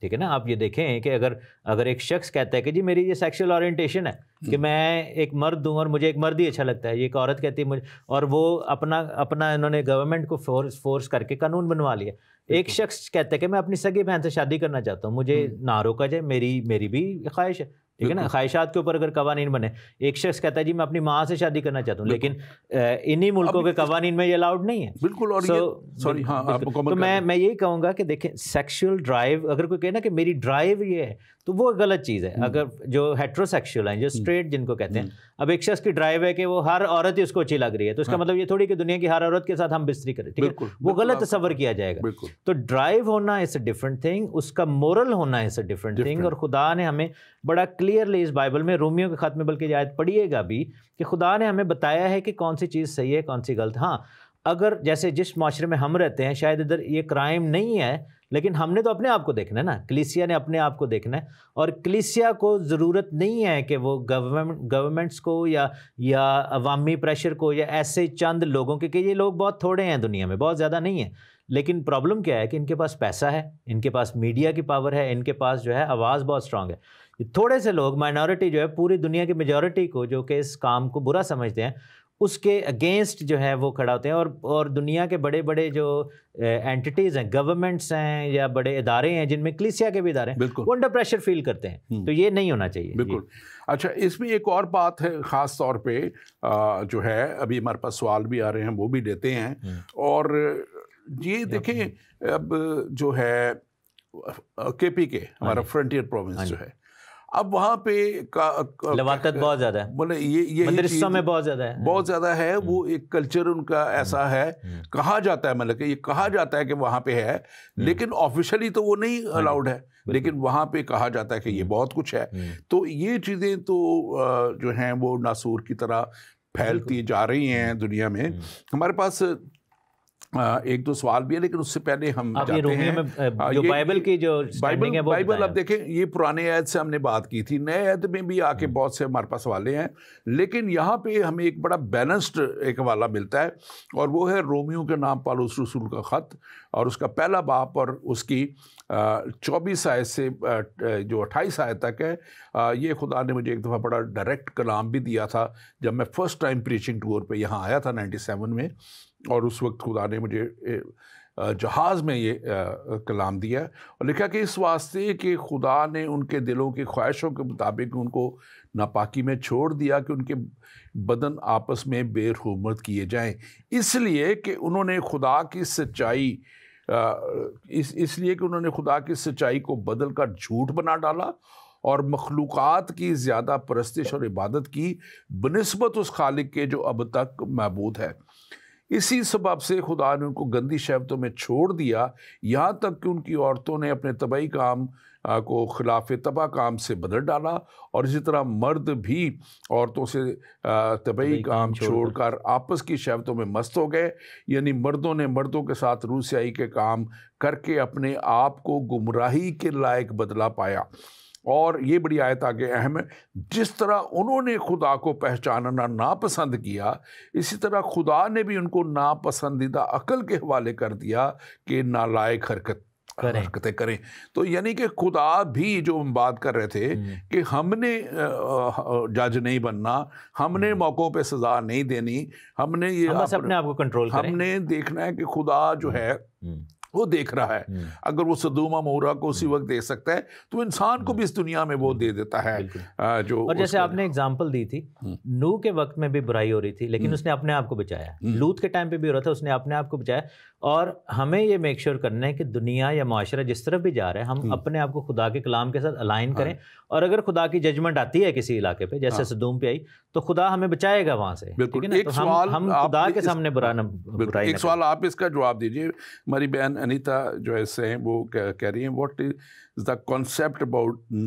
ٹھیک ہے نا. آپ یہ دیکھیں کہ اگر ایک شخص کہتا ہے کہ جی میری یہ سیکشل اورینٹیشن ہے کہ میں ایک مرد ہوں اور مجھے ایک مرد ہی اچھا لگتا ہے, یہ ایک عورت کہتی ہے مجھے, اور وہ اپنا انہوں نے گورنمنٹ کو فورس کر کے قانون بنوا لیا. ایک شخص کہتا ہے کہ میں اپنی سگی بہن سے شادی کرنا چاہتا ہوں, مجھے نہ روکا جائے, میری بھی خواہش ہے, ٹھیک ہے نا. خواہشات کے اوپر اگر قوانین بنے. ایک شخص کہتا ہے جی میں اپنی ماں سے شادی کرنا چاہتا ہوں, لیکن انہی ملکوں کے قوانین میں یہ الاؤڈ نہیں ہے. بالکل. اور تو میں یہی کہوں گا کہ دیکھیں سیکشل ڈرائیو اگر کوئی کہے نا کہ میری ڈرائیو یہ ہے تو وہ غلط چیز ہے. اگر جو ہیٹروسیکشل ہیں, جو اسٹریٹ جن کو کہتے ہیں, اب ایک شخص کی ڈرائیو ہے کہ وہ ہر عورت ہی اس کو اچھی لگ رہی ہے, تو اس کا مطلب یہ تھوڑی کہ دنیا کی ہر عورت کے ساتھ ہم بستری کریں, ٹھیک ہے, وہ غلط تصور کیا جائے گا. تو ڈرائیو ہونا از اے ڈفرنٹ تھنگ, اس کا مورل ہونا از اے ڈفرنٹ تھنگ. اور خدا نے ہمیں بڑا کلیئرلی اس بائبل میں رومیو کے خط میں بلکہ یہ آیت پڑھیے گا بھی کہ خدا نے ہمیں بتایا ہے کہ کون سی چیز صحیح ہے کون سی غلط. ہاں اگر جیسے جس معاشرے میں ہم رہتے ہیں شاید ادھر یہ کرائم نہیں ہے, لیکن ہم نے تو اپنے آپ کو دیکھنا ہے نا, کلیسیا نے اپنے آپ کو دیکھنا ہے. اور کلیسیا کو ضرورت نہیں ہے کہ وہ گورنمنٹس کو یا عوامی پریشر کو یا ایسے چند لوگوں کے, کہ یہ لوگ بہت تھوڑے ہیں دنیا میں, بہت زیادہ نہیں ہیں, لیکن پرابلم کیا ہے کہ ان کے پاس پیسہ ہے, ان کے پاس میڈیا کی پاور ہے, ان کے پاس جو ہے آواز بہت اسٹرانگ ہے. تھوڑے سے لوگ مائنورٹی جو ہے پوری دنیا کی میجورٹی کو جو کہ اس کام کو برا سمجھتے ہیں اس کے اگینسٹ جو ہے وہ کھڑا ہوتے ہیں. اور دنیا کے بڑے بڑے جو اینٹیز ہیں, گورنمنٹس ہیں یا بڑے ادارے ہیں جن میں کلیسیا کے بھی ادارے ہیں, وہ انڈر پریشر فیل کرتے ہیں. تو یہ نہیں ہونا چاہیے. بالکل. اچھا, اس میں ایک اور بات ہے خاص طور پہ جو ہے, ابھی ہمارے پاس سوال بھی آ رہے ہیں وہ بھی لیتے ہیں. اور یہ دیکھیں اب جو ہے کے پی کے ہمارا فرنٹیئر پروونس جو ہے, اب وہاں پہ لواطت بہت زیادہ ہے, بولے یہ مدرسوں میں بہت زیادہ ہے. وہ ایک کلچر ان کا ایسا ہے, کہا جاتا ہے, مطلب کہ یہ کہا جاتا ہے کہ وہاں پہ ہے, لیکن آفیشلی تو وہ نہیں الاؤڈ ہے, لیکن وہاں پہ کہا جاتا ہے کہ یہ بہت کچھ ہے. تو یہ چیزیں تو جو ہیں وہ ناسور کی طرح پھیلتی جا رہی ہیں دنیا میں. ہمارے پاس ایک دو سوال بھی ہے, لیکن اس سے پہلے ہم جاتے ہیں جو بائبل کی جو بائبل. اب دیکھیں یہ پرانے عہد سے ہم نے بات کی تھی, نئے عہد میں بھی آ کے بہت سے ہمارے پاس حوالے ہیں, لیکن یہاں پہ ہمیں ایک بڑا بیلنسڈ ایک حوالہ ملتا ہے, اور وہ ہے رومیو کے نام پالوس رسول کا خط, اور اس کا پہلا باب اور اس کی 24 آیت سے جو 28 آیت تک ہے. یہ خدا نے مجھے ایک دفعہ بڑا ڈائریکٹ کلام بھی دیا تھا جب میں فرسٹ ٹائم پریچنگ ٹور پہ یہاں آیا تھا 97 میں, اور اس وقت خدا نے مجھے جہاز میں یہ کلام دیا اور لکھا کہ اس واسطے کہ خدا نے ان کے دلوں کی خواہشوں کے مطابق ان کو ناپاکی میں چھوڑ دیا کہ ان کے بدن آپس میں بے حرمت کیے جائیں, اس لیے کہ انہوں نے خدا کی سچائی اس لیے کہ انہوں نے خدا کی سچائی کو بدل کر جھوٹ بنا ڈالا اور مخلوقات کی زیادہ پرستش اور عبادت کی بنسبت اس خالق کے جو اب تک معبود ہے. اسی سبب سے خدا نے ان کو گندی شہوتوں میں چھوڑ دیا, یہاں تک کہ ان کی عورتوں نے اپنے طبعی کام کو خلاف طبع کام سے بدل ڈالا, اور اسی طرح مرد بھی عورتوں سے طبعی کام چھوڑ کر آپس کی شہوتوں میں مست ہو گئے, یعنی مردوں نے مردوں کے ساتھ روسیائی کے کام کر کے اپنے آپ کو گمراہی کے لائق بدلا پایا. اور یہ بڑی آیت آگے اہم ہے, جس طرح انہوں نے خدا کو پہچاننا ناپسند کیا, اسی طرح خدا نے بھی ان کو ناپسندیدہ عقل کے حوالے کر دیا کہ نالائق حرکتیں کریں. تو یعنی کہ خدا بھی, جو ہم بات کر رہے تھے کہ ہم نے جج نہیں بننا, ہم نے موقعوں پہ سزا نہیں دینی, ہم نے یہ اپنے آپ کو کنٹرول کریں, ہم نے دیکھنا ہے کہ خدا جو ہے وہ دیکھ رہا ہے. اگر وہ سدوم عمورہ کو اسی وقت دیکھ سکتا ہے تو انسان کو بھی اس دنیا میں وہ دے دیتا ہے. اور جیسے آپ نے اگزامپل دی تھی, نوح کے وقت میں بھی برائی ہو رہی تھی لیکن اس نے اپنے آپ کو بچایا, لوط کے ٹائم پہ بھی ہو رہا تھا, اس نے اپنے آپ کو بچایا. اور ہمیں یہ میک شور کرنا ہے کہ دنیا یا معاشرہ جس طرف بھی جا رہا ہے, ہم اپنے آپ کو خدا کے کلام کے ساتھ الائن کریں, اور اگر خدا کی ججمنٹ آتی ہے کسی علاقے پہ جیسے سدوم پہ آئی تو خدا ہمیں بچائے گا وہاں سے. ایک سوال ہم خدا کے سامنے برائی, ایک سوال آپ اس کا جواب دیجیے. ہماری بہن انیتا جو ایسے ہیں وہ کہہ رہی ہیں, what is the concept about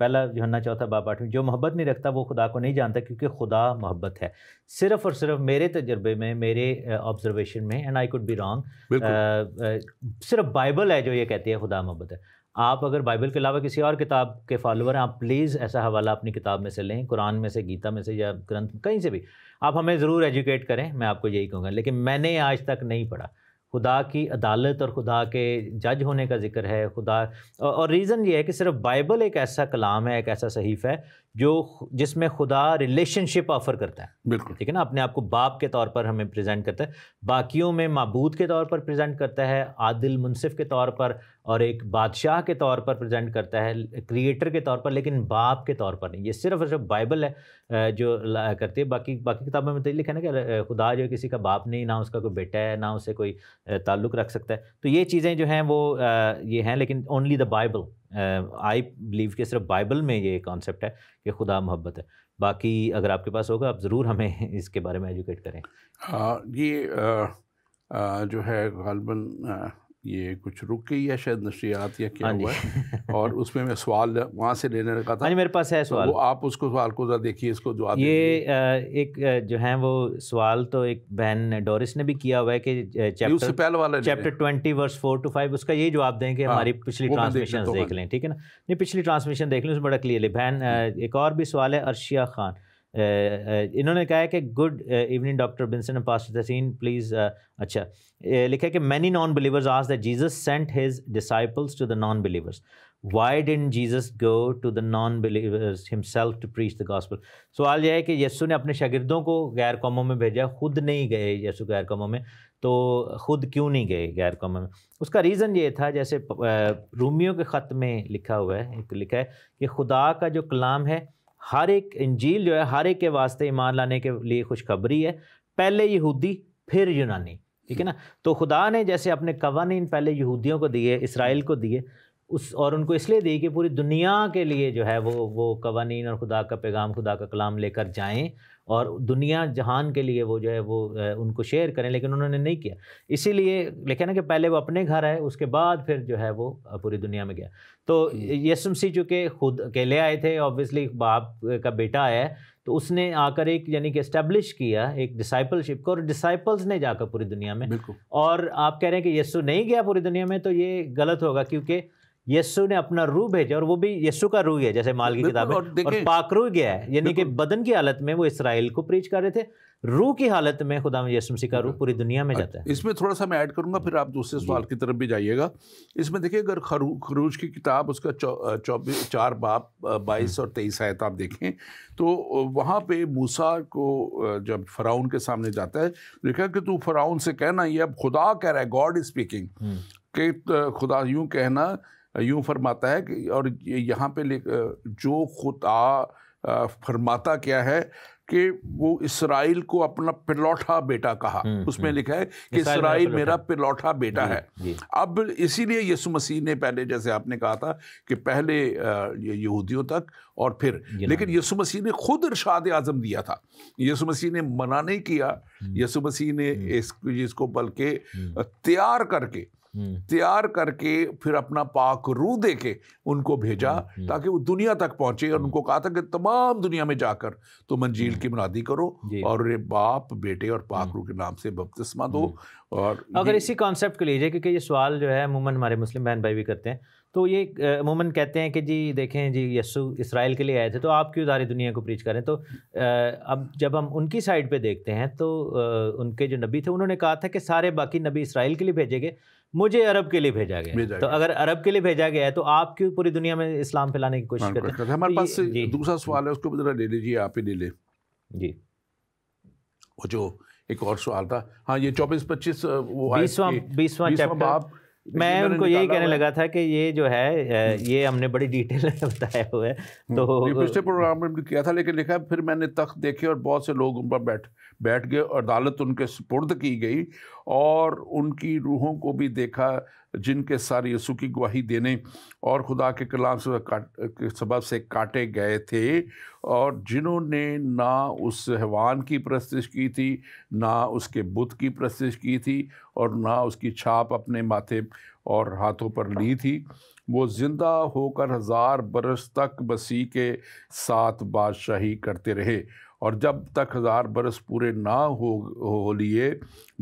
پہلا یوحنا 4 باب 8، جو محبت نہیں رکھتا وہ خدا کو نہیں جانتا، کیونکہ خدا محبت ہے. صرف اور صرف میرے تجربے میں، میرے آبزرویشن میں، and I could be wrong, صرف بائبل ہے جو یہ کہتی ہے خدا محبت ہے. آپ اگر بائبل کے علاوہ کسی اور کتاب کے فالوور ہیں، آپ پلیز ایسا حوالہ اپنی کتاب میں سے لیں، قرآن میں سے، گیتا میں سے، یا گرنتھ کہیں سے بھی. آپ ہمیں ضرور ایجوکیٹ کریں، میں آپ کو یہی کہوں گا. لیکن میں نے آج تک نہیں پڑھا. خدا کی عدالت اور خدا کے جج ہونے کا ذکر ہے. خدا، اور ریزن یہ ہے کہ صرف بائبل ایک ایسا کلام ہے، ایک ایسا صحیفہ ہے جس میں خدا ریلیشن شپ آفر کرتا ہے. بالکل ٹھیک ہے نا، اپنے آپ کو باپ کے طور پر ہمیں پریزنٹ کرتا ہے، باقیوں میں معبود کے طور پر پریزنٹ کرتا ہے، عادل منصف کے طور پر، اور ایک بادشاہ کے طور پر پریزنٹ کرتا ہے، کریٹر کے طور پر، لیکن باپ کے طور پر نہیں. یہ صرف اور صرف بائبل ہے جو کرتی ہے. باقی کتابوں میں تو لکھا ہے نا کہ خدا جو کسی کا باپ نہیں، نہ اس کا کوئی بیٹا ہے، نہ اسے کوئی تعلق رکھ سکتا ہے. تو یہ چیزیں جو ہیں وہ یہ ہیں، لیکن only the Bible, I believe کہ صرف بائبل میں یہ کانسیپٹ ہے کہ خدا محبت ہے. باقی اگر آپ کے پاس ہوگا آپ ضرور ہمیں اس کے بارے میں ایجوکیٹ کریں. یہ جو ہے غالباً یہ کچھ رک گئی ہے شاید نشریات یا کیا ہوا ہے، اور اس میں سوال وہاں سے لینے لگا تھا. ہاں جی، میرے پاس ہے سوال. وہ آپ اس کو سوال کو ذرا دیکھیے، اس کو جواب. یہ ایک جو ہیں وہ سوال تو ایک بہن ڈورس نے بھی کیا ہوا ہے کہ چیپٹر 20 ورس 4 to 5 اس کا یہی جواب دیں کہ ہماری پچھلی ٹرانسمیشن دیکھ لیں. ٹھیک ہے نا، نہیں پچھلی ٹرانسمیشن دیکھ لیں، اس میں بڑا کلیئرلی. بہن ایک اور بھی سوال ہے ارشیا خان، انہوں نے کہا ہے کہ good evening doctor Benson and pastor Tasin please. اچھا لکھا ہے کہ many non believers ask that Jesus sent his disciples to the non believers, why didn't Jesus go to the non believers himself to preach the gospel. سوال یہ ہے کہ یسوع نے اپنے شاگردوں کو غیر قوموں میں بھیجا، خود نہیں گئے یسوع غیر قوموں میں، تو خود کیوں نہیں گئے غیر قوموں میں؟ اس کا ریزن یہ تھا، جیسے رومیوں کے خط میں لکھا ہوا ہے، لکھا ہے کہ خدا کا جو کلام ہے، ہر ایک انجیل جو ہے ہر ایک کے واسطے ایمان لانے کے لیے خوشخبری ہے، پہلے یہودی پھر یونانی. ٹھیک ہے نا، تو خدا نے جیسے اپنے قوانین پہلے یہودیوں کو دیے، اسرائیل کو دیے، اور ان کو اس لیے دی کہ پوری دنیا کے لیے جو ہے وہ قوانین اور خدا کا پیغام، خدا کا کلام لے کر جائیں، اور دنیا جہان کے لیے وہ جو ہے وہ ان کو شیئر کریں. لیکن انہوں نے نہیں کیا، اسی لیے لکھا نا کہ پہلے وہ اپنے گھر آئے، اس کے بعد پھر جو ہے وہ پوری دنیا میں گیا. تو یسوع مسیح چونکہ خود اکیلے آئے تھے، اوبویسلی باپ کا بیٹا آیا ہے، تو اس نے آ کر ایک یعنی کہ اسٹیبلش کیا ایک ڈسائپل شپ کو، اور ڈسائپلز نے جا کر پوری دنیا میں. اور آپ کہہ رہے ہیں کہ یسوع نہیں گیا پوری دنیا میں، تو یہ غلط ہوگا، کیونکہ یسوع نے اپنا روح بھیجا، اور وہ بھی یسوع کا روح ہے، جیسے مال کی کتاب ہے، اور پاک روح گیا ہے، یعنی کہ بدن کی حالت میں وہ اسرائیل کو پریچ کر رہے تھے، روح کی حالت میں خدا یسوع مسیح کا روح پوری دنیا میں جاتا ہے. اس میں تھوڑا سا میں ایڈ کروں گا، پھر آپ دوسرے سوال کی طرف بھی جائیے گا. اس میں دیکھیں، اگر خروج کی کتاب اس کا 4 باب 22 اور 23 آیت آپ دیکھیں تو وہاں پہ موسیٰ کو جب فرعون کے سامنے جاتا ہے، لکھا کہ تو فرعون سے کہنا، یہ اب خدا کہہ رہا ہے، گاڈ از اسپیکنگ، کہ خدا یوں کہنا، یوں فرماتا ہے کہ، اور یہاں پہ جو خدا فرماتا کیا ہے کہ وہ اسرائیل کو اپنا پلوٹا بیٹا کہا. اس میں لکھا ہے کہ اسرائیل میرا پلوٹا بیٹا ہے. اب اسی لیے یسوع مسیح نے پہلے، جیسے آپ نے کہا تھا کہ پہلے یہودیوں تک اور پھر، لیکن یسوع مسیح نے خود ارشاد اعظم دیا تھا. یسوع مسیح نے منع نہیں کیا، یسوع مسیح نے اس چیز کو بلکہ تیار کر کے پھر اپنا پاک روح دے کے ان کو بھیجا، تاکہ وہ دنیا تک پہنچے، اور ان کو کہا تھا کہ تمام دنیا میں جا کر تم انجیل کی منادی کرو، اور باپ، بیٹے اور پاک روح کے نام سے بپتسمہ دو. اور اگر اسی کانسیپٹ کو لیجیے، کیونکہ یہ سوال جو ہے عموماً ہمارے مسلم بہن بھائی بھی کرتے ہیں، تو یہ عموماً کہتے ہیں کہ جی دیکھیں جی یسوع اسرائیل کے لیے آئے تھے، تو آپ کیوں ساری دنیا کو پریچ کریں؟ تو اب جب ہم ان کی سائڈ پہ دیکھتے ہیں تو ان کے جو نبی تھے، انہوں نے کہا تھا کہ سارے باقی نبی اسرائیل کے لیے بھیجے گئے، مجھے عرب کے لیے بھیجا گیا. تو اگر عرب کے لیے بھیجا گیا ہے تو آپ کیوں پوری دنیا میں اسلام پھیلانے کی کوشش کرتے ہیں؟ ہمارے پاس دوسرا سوال ہے، اس کو ذرا لے لیجیے، آپ ہی لے لیں. جی، وہ جو ایک اور سوال تھا، ہاں یہ 24-25 وہ 20واں چیپٹر، میں ان کو یہی کہنے لگا تھا کہ یہ جو ہے یہ ہم نے بڑی ڈیٹیل میں بتایا ہوا ہے. تو پچھلے پروگرام میں بھی کیا تھا، لیکن لکھا ہے پھر میں نے تخت دیکھے اور بہت سے لوگ ان پر بیٹھ گئے، اور عدالت ان کے سپرد کی گئی، اور ان کی روحوں کو بھی دیکھا جن کے سر یسوع کی گواہی دینے اور خدا کے کلام کے سبب سے کاٹے گئے تھے، اور جنہوں نے نہ اس حیوان کی پرستش کی تھی، نہ اس کے بت کی پرستش کی تھی، اور نہ اس کی چھاپ اپنے ماتھے اور ہاتھوں پر لی تھی، وہ زندہ ہو کر 1000 برس تک مسیح کے ساتھ بادشاہی کرتے رہے، اور جب تک 1000 برس پورے نہ ہو لیے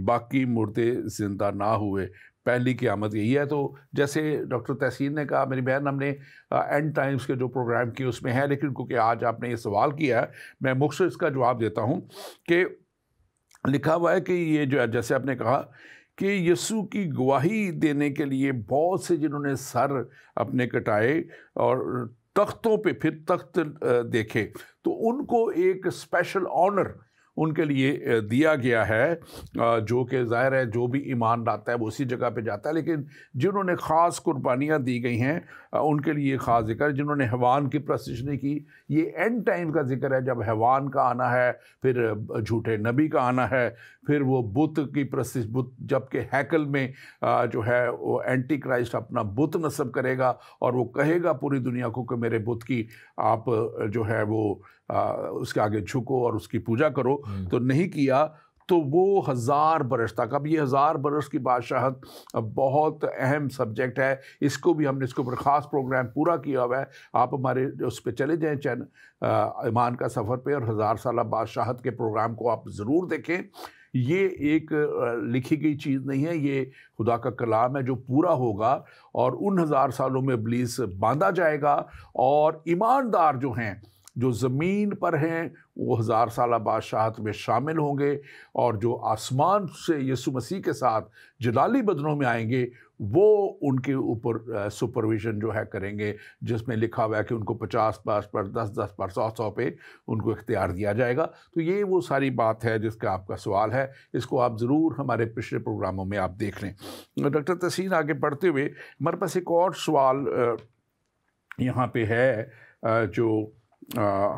باقی مردے زندہ نہ ہوئے۔ پہلی قیامت یہی ہے۔ تو جیسے ڈاکٹر تحسین نے کہا، میری بہن، ہم نے اینڈ ٹائمز کے جو پروگرام کیے اس میں ہے، لیکن کیونکہ آج آپ نے یہ سوال کیا ہے میں مختصر اس کا جواب دیتا ہوں کہ لکھا ہوا ہے کہ یہ جو ہے، جیسے آپ نے کہا کہ یسوع کی گواہی دینے کے لیے بہت سے جنہوں نے سر اپنے کٹائے اور تختوں پہ پھر تخت دیکھے، تو ان کو ایک اسپیشل آنر ان کے لیے دیا گیا ہے، جو کہ ظاہر ہے جو بھی ایمان لاتا ہے وہ اسی جگہ پہ جاتا ہے، لیکن جنہوں نے خاص قربانیاں دی گئی ہیں ان کے لیے خاص ذکر، جنہوں نے حیوان کی پرستش نہیں کی، یہ اینڈ ٹائم کا ذکر ہے، جب حیوان کا آنا ہے، پھر جھوٹے نبی کا آنا ہے، پھر وہ بت کی پرستش، بت جب کہ ہیکل میں جو ہے وہ اینٹی کرائسٹ اپنا بت نصب کرے گا اور وہ کہے گا پوری دنیا کو کہ میرے بت کی آپ جو ہے وہ اس کے آگے جھکو اور اس کی پوجا کرو، تو نہیں کیا، تو وہ 1000 برس تک۔ اب یہ 1000 برس کی بادشاہت بہت اہم سبجیکٹ ہے، اس کو بھی ہم نے اس کے اوپر خاص پروگرام پورا کیا ہوا ہے، آپ ہمارے اس پہ چلے جائیں ایمان کا سفر پہ، اور 1000 سالہ بادشاہت کے پروگرام کو آپ ضرور دیکھیں۔ یہ ایک لکھی گئی چیز نہیں ہے، یہ خدا کا کلام ہے جو پورا ہوگا، اور ان 1000 سالوں میں ابلیس باندھا جائے گا، اور ایماندار جو ہیں جو زمین پر ہیں وہ 1000 سالہ بادشاہت میں شامل ہوں گے، اور جو آسمان سے یسوع مسیح کے ساتھ جلالی بدنوں میں آئیں گے وہ ان کے اوپر سپرویژن جو ہے کریں گے، جس میں لکھا ہوا ہے کہ ان کو 50 پر 10 پر 100 پہ ان کو اختیار دیا جائے گا۔ تو یہ وہ ساری بات ہے جس کا آپ کا سوال ہے، اس کو آپ ضرور ہمارے پچھلے پروگراموں میں آپ دیکھ لیں۔ ڈاکٹر تحسین، آگے بڑھتے ہوئے ہمارے پاس ایک اور سوال یہاں پہ ہے جو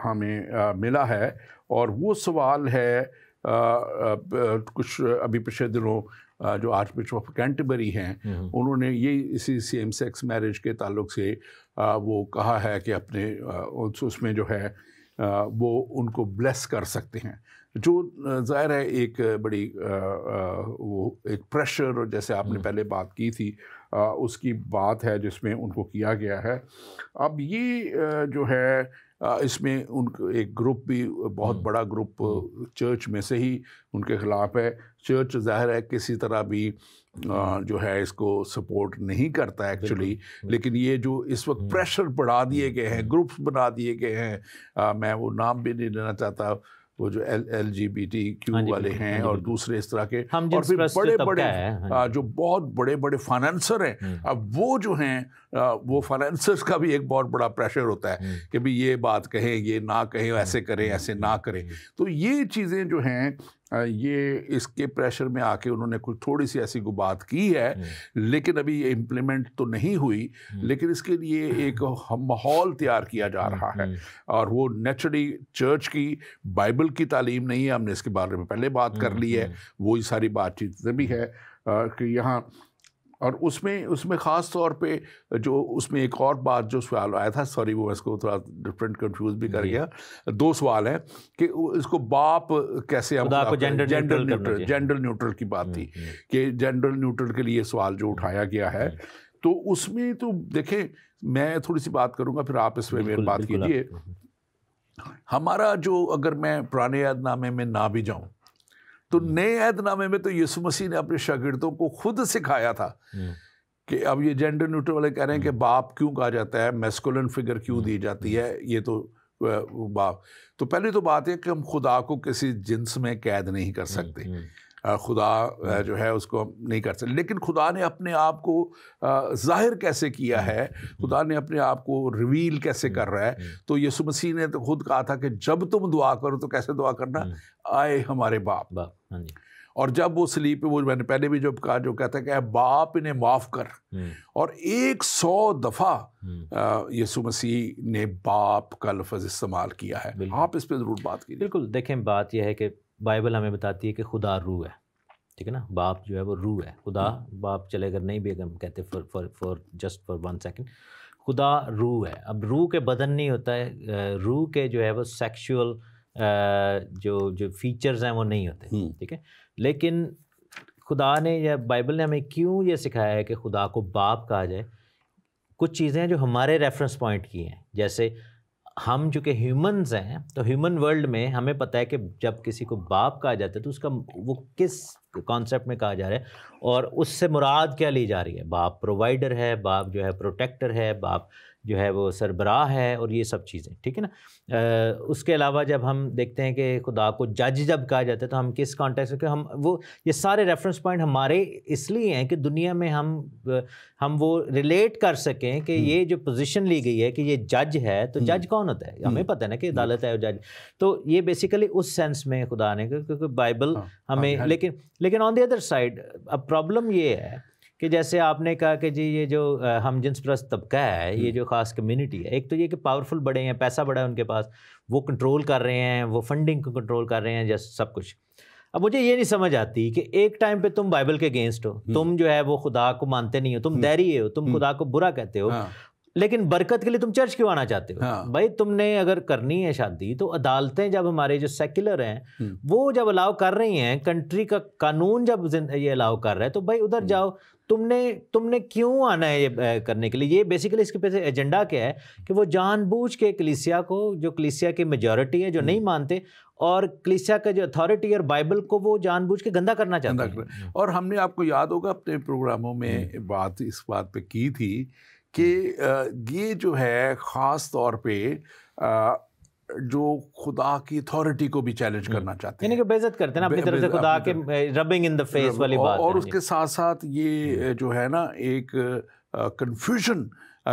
ہمیں ملا ہے، اور وہ سوال ہے کچھ ابھی پچھلے دنوں جو آرچ بشپ آف کینٹربری ہیں انہوں نے یہ اسی سیم سیکس میرج کے تعلق سے وہ کہا ہے کہ اپنے اس میں جو ہے وہ ان کو بلیس کر سکتے ہیں، جو ظاہر ہے ایک بڑی وہ ایک پریشر، اور جیسے آپ نے پہلے بات کی تھی اس کی بات ہے جس میں ان کو کیا گیا ہے۔ اب یہ جو ہے اس میں ان کو ایک گروپ بھی بہت بڑا گروپ چرچ میں سے ہی ان کے خلاف ہے۔ چرچ ظاہر ہے کسی طرح بھی جو ہے اس کو سپورٹ نہیں کرتا ایکچولی، لیکن یہ جو اس وقت پریشر بڑھا دیے گئے ہیں، گروپس بنا دیے گئے ہیں، میں وہ نام بھی نہیں لینا چاہتا، وہ جو LGBTQ والے ہیں اور دوسرے اس طرح کے، اور پھر بڑے بڑے جو بہت بڑے بڑے فائنانسر ہیں، اب وہ جو ہیں وہ فائنانسرز کا بھی ایک بہت بڑا پریشر ہوتا ہے کہ بھی یہ بات کہیں، یہ نہ کہیں، ایسے کریں، ایسے نہ کریں۔ تو یہ چیزیں جو ہیں یہ اس کے پریشر میں آ کے انہوں نے کچھ تھوڑی سی ایسی کو بات کی ہے، لیکن ابھی یہ امپلیمنٹ تو نہیں ہوئی، لیکن اس کے لیے ایک ماحول تیار کیا جا رہا ہے، اور وہ نیچرلی چرچ کی بائبل کی تعلیم نہیں ہے، ہم نے اس کے بارے میں پہلے بات کر لی ہے، وہی ساری بات چیزیں بھی ہے کہ یہاں، اور اس میں خاص طور پہ جو اس میں ایک اور بات جو سوال آیا تھا، سوری وہ اس کو تھوڑا ڈفرینٹ کنفیوز بھی کر گیا، 2 سوال ہیں کہ اس کو باپ کیسے ہم جینڈر نیوٹرل کی بات تھی کہ جینڈر نیوٹرل کے لیے سوال جو اٹھایا گیا ہے، تو اس میں تو دیکھیں میں تھوڑی سی بات کروں گا پھر آپ اس میں میری بات کیجیے۔ ہمارا جو اگر میں پرانے عہد نامے میں نہ بھی جاؤں تو نئے عہد نامے میں تو یسوع مسیح نے اپنے شاگردوں کو خود سکھایا تھا کہ اب یہ جینڈر نیوٹرل والے کہہ رہے ہیں کہ باپ کیوں کہا جاتا ہے، میسکولن فگر کیوں دی جاتی ہے، یہ تو باپ، تو پہلے تو بات ہے کہ ہم خدا کو کسی جنس میں قید نہیں کر سکتے، خدا جو ہے اس کو ہم نہیں کر سکتے، لیکن خدا نے اپنے آپ کو ظاہر کیسے کیا ہے، خدا نے اپنے آپ کو ریویل کیسے کر رہا ہے، تو یسوع مسیح نے تو خود کہا تھا کہ جب تم دعا کرو تو کیسے دعا کرنا، آئے ہمارے باپ، اور جب وہ صلیب پہ، وہ میں نے پہلے بھی جو کہا، جو کہتا ہے کہ اے باپ انہیں معاف کر، اور 100 دفعہ یسوع مسیح نے باپ کا لفظ استعمال کیا ہے۔ آپ اس پہ ضرور بات کیجیے۔ بالکل، دیکھیں بات یہ ہے کہ بائبل ہمیں بتاتی ہے کہ خدا روح ہے، ٹھیک ہے نا. باپ جو ہے وہ روح ہے. خدا باپ چلے اگر نہیں بھی اگر ہم کہتے فار جسٹ فار 1 سیکنڈ, خدا روح ہے. اب روح کے بدن نہیں ہوتا ہے, روح کے جو ہے وہ سیکشول جو فیچرز ہیں وہ نہیں ہوتے, ٹھیک ہے. لیکن خدا نے یا بائبل نے ہمیں کیوں یہ سکھایا ہے کہ خدا کو باپ کہا جائے؟ کچھ چیزیں جو ہمارے ریفرنس پوائنٹ کی ہیں, جیسے ہم چونکہ ہیومنز ہیں تو ہیومن ورلڈ میں ہمیں پتہ ہے کہ جب کسی کو باپ کہا جاتا ہے تو اس کا وہ کس کانسیپٹ میں کہا جا رہا ہے اور اس سے مراد کیا لی جا رہی ہے. باپ پرووائڈر ہے, باپ جو ہے پروٹیکٹر ہے, باپ جو ہے وہ سربراہ ہے, اور یہ سب چیزیں, ٹھیک ہے نا. اس کے علاوہ جب ہم دیکھتے ہیں کہ خدا کو جج جب کہا جاتا ہے تو ہم کس کانٹیکسٹ میں, ہم وہ یہ سارے ریفرنس پوائنٹ ہمارے اس لیے ہیں کہ دنیا میں ہم وہ ریلیٹ کر سکیں کہ یہ جو پوزیشن لی گئی ہے کہ یہ جج ہے, تو جج کون ہوتا ہے؟ ہمیں پتہ ہے نا کہ عدالت ہے اور جج. تو یہ بیسیکلی اس سینس میں خدا نے, کیونکہ بائبل ہمیں, لیکن آن دی ادر سائڈ اب پرابلم یہ ہے کہ جیسے آپ نے کہا کہ جی یہ جو ہم جنس پرست طبقہ ہے, یہ جو خاص کمیونٹی ہے, ایک تو یہ کہ پاورفل بڑے ہیں, پیسہ بڑا ہے ان کے پاس, وہ کنٹرول کر رہے ہیں, وہ فنڈنگ کو کنٹرول کر رہے ہیں, جیسے سب کچھ. اب مجھے یہ نہیں سمجھ آتی کہ ایک ٹائم پہ تم بائبل کے اگینسٹ ہو, تم جو ہے وہ خدا کو مانتے نہیں ہو, تم دیری ہو, تم خدا کو برا کہتے ہو, لیکن برکت کے لیے تم چرچ کیوں آنا چاہتے ہو؟ بھائی تم نے اگر کرنی ہے شادی تو عدالتیں جب ہمارے جو سیکولر ہیں وہ جب الاؤ کر رہی ہیں, کنٹری کا قانون جب یہ الاؤ کر رہا ہے, تو بھائی ادھر جاؤ. تم نے کیوں آنا ہے یہ کرنے کے لیے؟ یہ بیسیکلی اس کے پیچھے ایجنڈا کیا ہے کہ وہ جان بوجھ کے کلیسیا کو, جو کلیسیا کی میجورٹی ہے جو نہیں مانتے, اور کلیسیا کا جو اتھارٹی اور بائبل کو وہ جان بوجھ کے گندا کرنا چاہتے ہیں. اور ہم نے, آپ کو یاد ہوگا اپنے پروگراموں میں اس بات پہ کی تھی کہ یہ جو ہے خاص طور پہ جو خدا کی اتھارٹی کو بھی چیلنج کرنا چاہتے ہیں, یعنی کہ بے عزت کرتے ہیں نا اپنی طرف سے خدا کے, ربنگ ان دی فیس والی بات. اور اس کے ساتھ ساتھ یہ جو ہے نا ایک کنفیوژن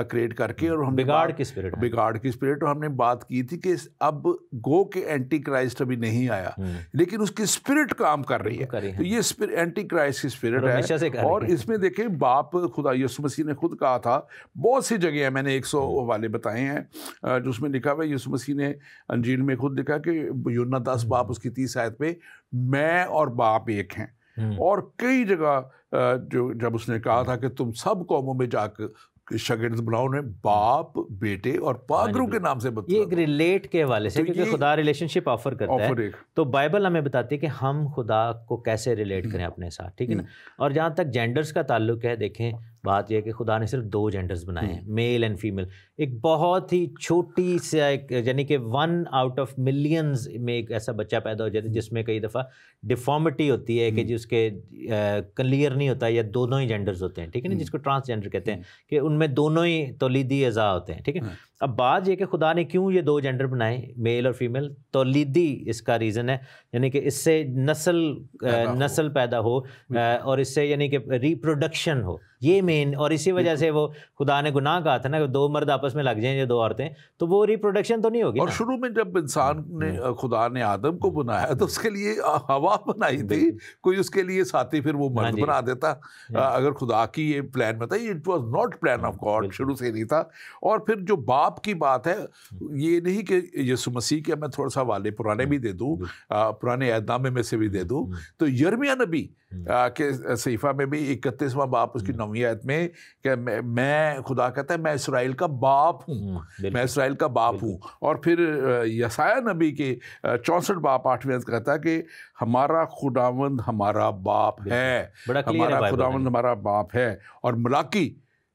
کریٹ کر کے, اور ہم بگاڑ کی اسپرٹ. اور ہم نے بات کی تھی کہ اب گو کہ اینٹی کرائسٹ ابھی نہیں آیا, لیکن اس کی اسپرٹ کام کر رہی ہے. تو یہ اینٹی کرائسٹ کی اسپرٹ ہے. اور اس میں دیکھیں باپ خدا یسوع مسیح نے خود کہا تھا, بہت سی جگہ ہیں, میں نے 100 حوالے بتائے ہیں جو اس میں لکھا ہوا ہے. یسوع مسیح نے انجیل میں خود لکھا کہ یوحنا 10 باپ اس کی 30 آیت پہ, میں اور باپ ایک ہیں. اور کئی جگہ جو جب اس نے کہا تھا کہ تم سب قوموں میں جا کے شاگرد بناؤ, نے باپ, بیٹے اور پادروں کے نام سے بتایا. یہ ایک ریلیٹ کے حوالے سے, کیونکہ خدا ریلیشن شپ آفر کرتا ہے, تو بائبل ہمیں بتاتی ہے کہ ہم خدا کو کیسے ریلیٹ کریں اپنے ساتھ, ٹھیک ہے نا. اور جہاں تک جینڈرز کا تعلق ہے, دیکھیں بات یہ ہے کہ خدا نے صرف 2 جینڈرز بنائے ہیں, میل اینڈ فیمیل. ایک بہت ہی چھوٹی سی یعنی کہ 1 آؤٹ آف ملینز میں ایک ایسا بچہ پیدا ہو جاتا ہے جس میں کئی دفعہ ڈیفارمٹی ہوتی ہے کہ جس کے کلیئر نہیں ہوتا, یا دونوں ہی جینڈرز ہوتے ہیں, ٹھیک ہے نا, جس کو ٹرانسجینڈر کہتے ہیں, کہ ان میں دونوں ہی تولیدی اعضاء ہوتے ہیں, ٹھیک ہے. اب بات یہ کہ خدا نے کیوں یہ 2 جینڈر بنائے, میل اور فیمیل؟ تولیدی اس کا ریزن ہے, یعنی کہ اس سے نسل پیدا ہو, اور اس سے یعنی کہ ریپروڈکشن ہو, یہ مین. اور اسی وجہ سے وہ خدا نے گناہ کہا تھا نا کہ 2 مرد آپس میں لگ جائیں یا 2 عورتیں, تو وہ ریپروڈکشن تو نہیں ہوگی. اور شروع میں جب انسان نے, خدا نے آدم کو بنایا تو اس کے لیے ہوا بنائی تھی, کوئی اس کے لیے ساتھی پھر وہ مرد بنا دیتا. اگر خدا کی یہ پلان میں تھا, it was not plan of God, شروع سے نہیں تھا. اور pھر جو باپ کی بات ہے, یہ نہیں کہ یسوع مسیح کے, میں تھوڑا سا حوالے پرانے بھی دے دوں, پرانے عہد نامے میں سے بھی دے دوں, تو یرمیہ نبی کہ صحیفہ میں بھی 31واں باپ اس کی 9ویں آیت میں کہ میں, خدا کہتا ہے میں اسرائیل کا باپ ہوں, میں اسرائیل کا باپ ہوں. اور پھر یسایہ نبی کے 64 باپ 8ویں آیت کہتا ہے کہ ہمارا خداوند ہمارا باپ ہے, ہمارا خداوند ہمارا باپ ہے. اور ملاکی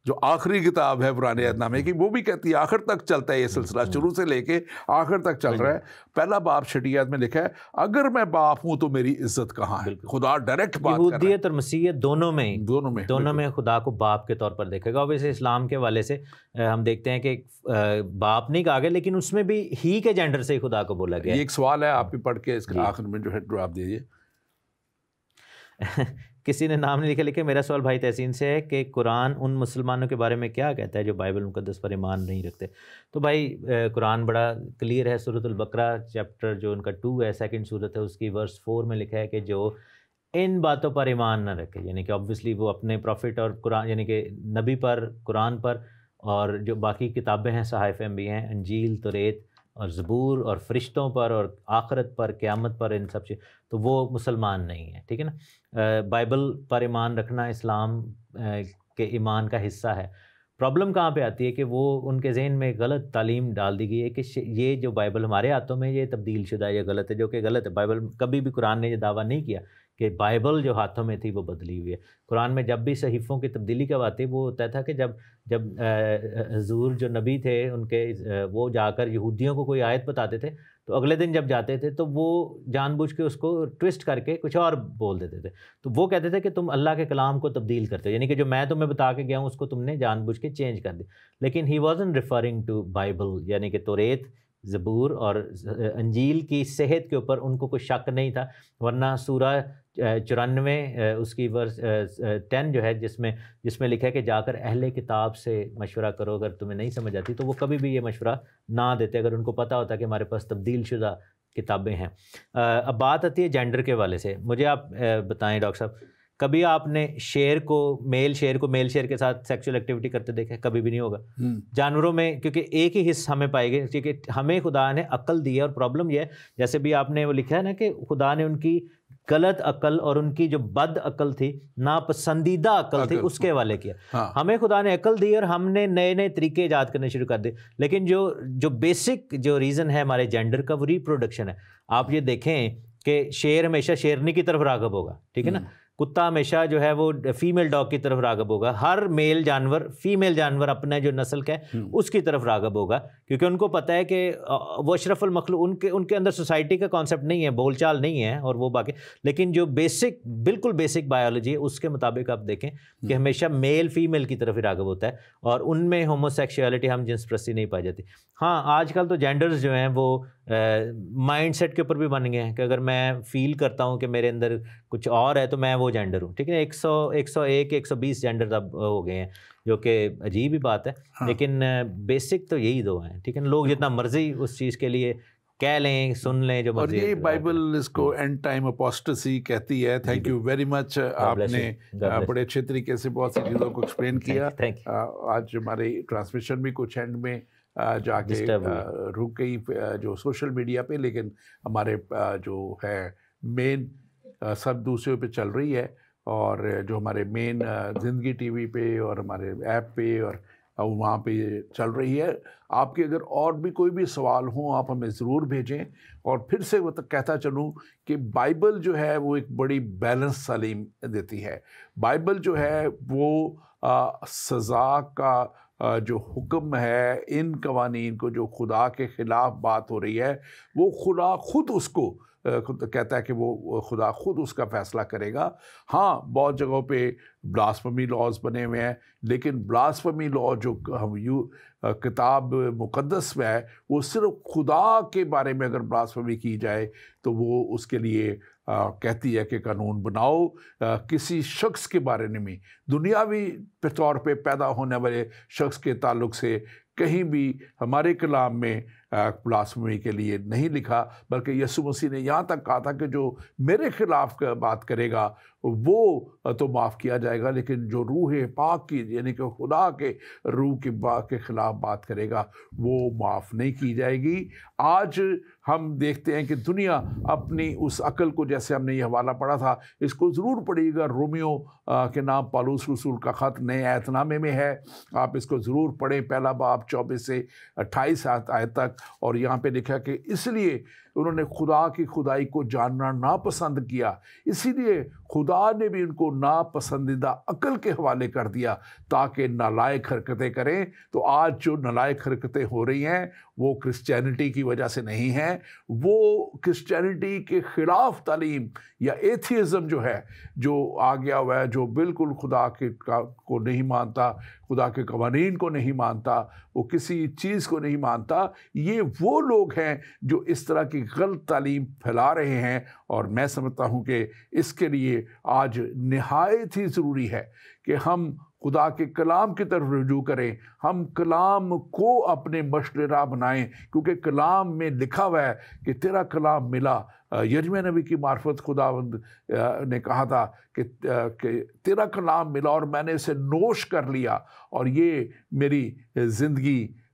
جو آخری کتاب ہے پرانے عہد نامے کی, وہ بھی کہتی ہے آخر تک چلتا ہے یہ سلسلہ, شروع سے لے کے آخر تک چل رہا ہے. پہلا باپ 6 آیت میں لکھا ہے, اگر میں باپ ہوں تو میری عزت کہاں ہے. خدا ڈائریکٹ بات کر رہا ہے. یہودیت اور مسیحیت دونوں میں خدا کو باپ کے طور پر دیکھے گا. ویسے اسلام کے حوالے سے ہم دیکھتے ہیں کہ باپ نہیں کہا گیا, لیکن اس میں بھی ہی کے جینڈر سے ہی خدا کو بولا گیا. ایک سوال ہے, آپ بھی پڑھ کے اس کے آخر میں جو ہے جواب دیجیے. کسی نے نام نہیں لکھا. میرا سوال بھائی تحسین سے ہے کہ قرآن ان مسلمانوں کے بارے میں کیا کہتا ہے جو بائبل مقدس پر ایمان نہیں رکھتے؟ تو بھائی قرآن بڑا کلیئر ہے. سورۃ البقرہ چیپٹر جو ان کا 2 ہے, 2nd سورت ہے, اس کی ورس 4 میں لکھا ہے کہ جو ان باتوں پر ایمان نہ رکھے, یعنی کہ آبویسلی وہ اپنے پروفٹ اور قرآن یعنی کہ نبی پر, قرآن پر, اور جو باقی کتابیں ہیں صحائف انبیاء ہیں, انجیل, توریت, اور زبور اور فرشتوں پر اور آخرت پر، قیامت پر، ان سب چیز، تو وہ مسلمان نہیں ہے، ٹھیک ہے نا۔ بائبل پر ایمان رکھنا اسلام کے ایمان کا حصہ ہے۔ پرابلم کہاں پہ آتی ہے کہ وہ ان کے ذہن میں غلط تعلیم ڈال دی گئی ہے کہ یہ جو بائبل ہمارے ہاتھوں میں یہ تبدیل شدہ، یہ غلط ہے، جو کہ غلط ہے۔ بائبل کبھی بھی قرآن نے یہ دعویٰ نہیں کیا کہ بائبل جو ہاتھوں میں تھی وہ بدلی ہوئی ہے۔ قرآن میں جب بھی صحیفوں کی تبدیلی کا بات ہے، وہ ہوتا تھا کہ جب حضور جو نبی تھے ان کے وہ جا کر یہودیوں کو کوئی آیت بتاتے تھے تو اگلے دن جب جاتے تھے تو وہ جان بوجھ کے اس کو ٹوسٹ کر کے کچھ اور بول دیتے تھے، تو وہ کہتے تھے کہ تم اللہ کے کلام کو تبدیل کرتے ہو، یعنی کہ جو میں تمہیں بتا کے گیا ہوں اس کو تم نے جان بوجھ کے چینج کر دی۔ لیکن ہی wasn't referring to بائبل، یعنی کہ توریت، زبور اور انجیل کی صحت کے اوپر ان کو کوئی شک نہیں تھا، ورنہ سورہ 94 اس کی ورس 10 جو ہے جس میں لکھا ہے کہ جا کر اہل کتاب سے مشورہ کرو، اگر تمہیں نہیں سمجھ آتی تو وہ کبھی بھی یہ مشورہ نہ دیتے اگر ان کو پتہ ہوتا کہ ہمارے پاس تبدیل شدہ کتابیں ہیں۔ اب بات آتی ہے جینڈر کے حوالے سے، مجھے آپ بتائیں ڈاکٹر صاحب، کبھی آپ نے میل شیر کے ساتھ سیکسول ایکٹیویٹی کرتے دیکھا؟ کبھی بھی نہیں ہوگا۔ جانوروں میں کیونکہ ایک ہی حص ہمیں پائے گئے، کیونکہ ہمیں خدا نے عقل دی ہے، اور پرابلم یہ ہے جیسے بھی آپ نے وہ لکھا ہے نا کہ خدا نے ان کی غلط عقل اور ان کی جو بد عقل تھی، ناپسندیدہ عقل تھی، اس کے حوالے کیا۔ ہمیں خدا نے عقل دی اور ہم نے نئے نئے طریقے ایجاد کرنے شروع کر دیے، لیکن جو بیسک جو ریزن ہے ہمارے جینڈر کا وہ ریپروڈکشن ہے۔ آپ یہ دیکھیں کہ شیر ہمیشہ شیرنی کی طرف راغب ہوگا، ٹھیک ہے نا، کتا ہمیشہ جو ہے وہ فیمیل ڈاگ کی طرف راغب ہوگا، ہر میل جانور فیمیل جانور اپنا جو نسل کا ہے اس کی طرف راغب ہوگا، کیونکہ ان کو پتہ ہے کہ وہ اشرف المخلوق، ان کے اندر سوسائٹی کا کانسیپٹ نہیں ہے، بول چال نہیں ہے اور وہ باقی، لیکن جو بالکل بیسک بایولوجی ہے اس کے مطابق آپ دیکھیں کہ ہمیشہ میل فیمیل کی طرف ہی راغب ہوتا ہے، اور ان میں ہومو سیکشولیٹی، ہم جنس پرستی نہیں پائی جاتی۔ ہاں آج کل تو جینڈرز جو ہیں وہ مائنڈ سیٹ کے اوپر بھی بن گئے ہیں کہ اگر میں فیل کرتا ہوں کہ میرے اندر کچھ اور ہے تو میں وہ جینڈر ہوں، ٹھیک ہے۔ 101 120 جینڈر اب ہو گئے ہیں، جو کہ عجیب ہی بات ہے، لیکن بیسک تو یہی دو ہیں، ٹھیک ہے۔ لوگ جتنا مرضی اس چیز کے لیے کہہ لیں، سن لیں، جو مرضی۔ اور یہ بائبل اس کو اینڈ ٹائم اپوسٹسی کہتی ہے۔ تھینک یو ویری مچ، آپ نے بڑے اچھے طریقے سے بہت سی چیزوں کو ایکسپلین کیا۔ آج ہماری ٹرانسمیشن بھی کچھ اینڈ میں جا کے رک گئی جو سوشل میڈیا پہ، لیکن ہمارے جو ہے مین سب دوسروں پہ چل رہی ہے، اور جو ہمارے مین زندگی ٹی وی پہ اور ہمارے ایپ پہ اور وہاں پہ چل رہی ہے۔ آپ کے اگر اور بھی کوئی بھی سوال ہوں آپ ہمیں ضرور بھیجیں، اور پھر سے وہ کہتا چلوں کہ بائبل جو ہے وہ ایک بڑی بیلنس تعلیم دیتی ہے۔ بائبل جو ہے وہ سزا کا جو حکم ہے، ان قوانین کو جو خدا کے خلاف بات ہو رہی ہے، وہ خدا خود اس کو کہتا ہے کہ وہ خدا خود اس کا فیصلہ کرے گا۔ ہاں بہت جگہوں پہ بلاسفمی لاز بنے ہوئے ہیں، لیکن بلاسفمی لا جو ہم کتاب مقدس میں ہے، وہ صرف خدا کے بارے میں اگر بلاسفمی کی جائے تو وہ اس کے لیے کہتی ہے کہ قانون بناؤ کسی شخص کے بارے میں، دنیاوی طور پہ پیدا ہونے والے شخص کے تعلق سے کہیں بھی ہمارے کلام میں بلاسفمی کے لیے نہیں لکھا، بلکہ یسوع مسیح نے یہاں تک کہا تھا کہ جو میرے خلاف بات کرے گا وہ تو معاف کیا جائے گا، لیکن جو روح پاک کی یعنی کہ خدا کے روح کے خلاف بات کرے گا وہ معاف نہیں کی جائے گی۔ آج ہم دیکھتے ہیں کہ دنیا اپنی اس عقل کو، جیسے ہم نے یہ حوالہ پڑھا تھا، اس کو ضرور پڑھیے گا، رومیو کے نام پالوس رسول کا خط نئے عہد نامے میں ہے، آپ اس کو ضرور پڑھیں، پہلا باب 24 سے 28 آیت تک، اور یہاں پہ لکھا کہ اس لیے انہوں نے خدا کی خدائی کو جاننا ناپسند کیا، اسی لیے خدا نے بھی ان کو ناپسندیدہ عقل کے حوالے کر دیا تاکہ نالائق حرکتیں کریں۔ تو آج جو نالائق حرکتیں ہو رہی ہیں وہ کرسچینٹی کی وجہ سے نہیں ہیں، وہ کرسچینٹی کے خلاف تعلیم یا ایتھیزم جو ہے، جو آ گیا ہوا ہے، جو بالکل خدا کو نہیں مانتا، خدا کے قوانین کو نہیں مانتا، وہ کسی چیز کو نہیں مانتا، یہ وہ لوگ ہیں جو اس طرح کی غلط تعلیم پھیلا رہے ہیں۔ اور میں سمجھتا ہوں کہ اس کے لیے آج نہایت ہی ضروری ہے کہ ہم خدا کے کلام کی طرف رجوع کریں، ہم کلام کو اپنے مشعل راہ بنائیں، کیونکہ کلام میں لکھا ہوا ہے کہ تیرا کلام ملا۔ یرمیہ نبی کی معرفت خداوند نے کہا تھا کہ تیرا کلام ملا اور میں نے اسے نوش کر لیا، اور یہ میری زندگی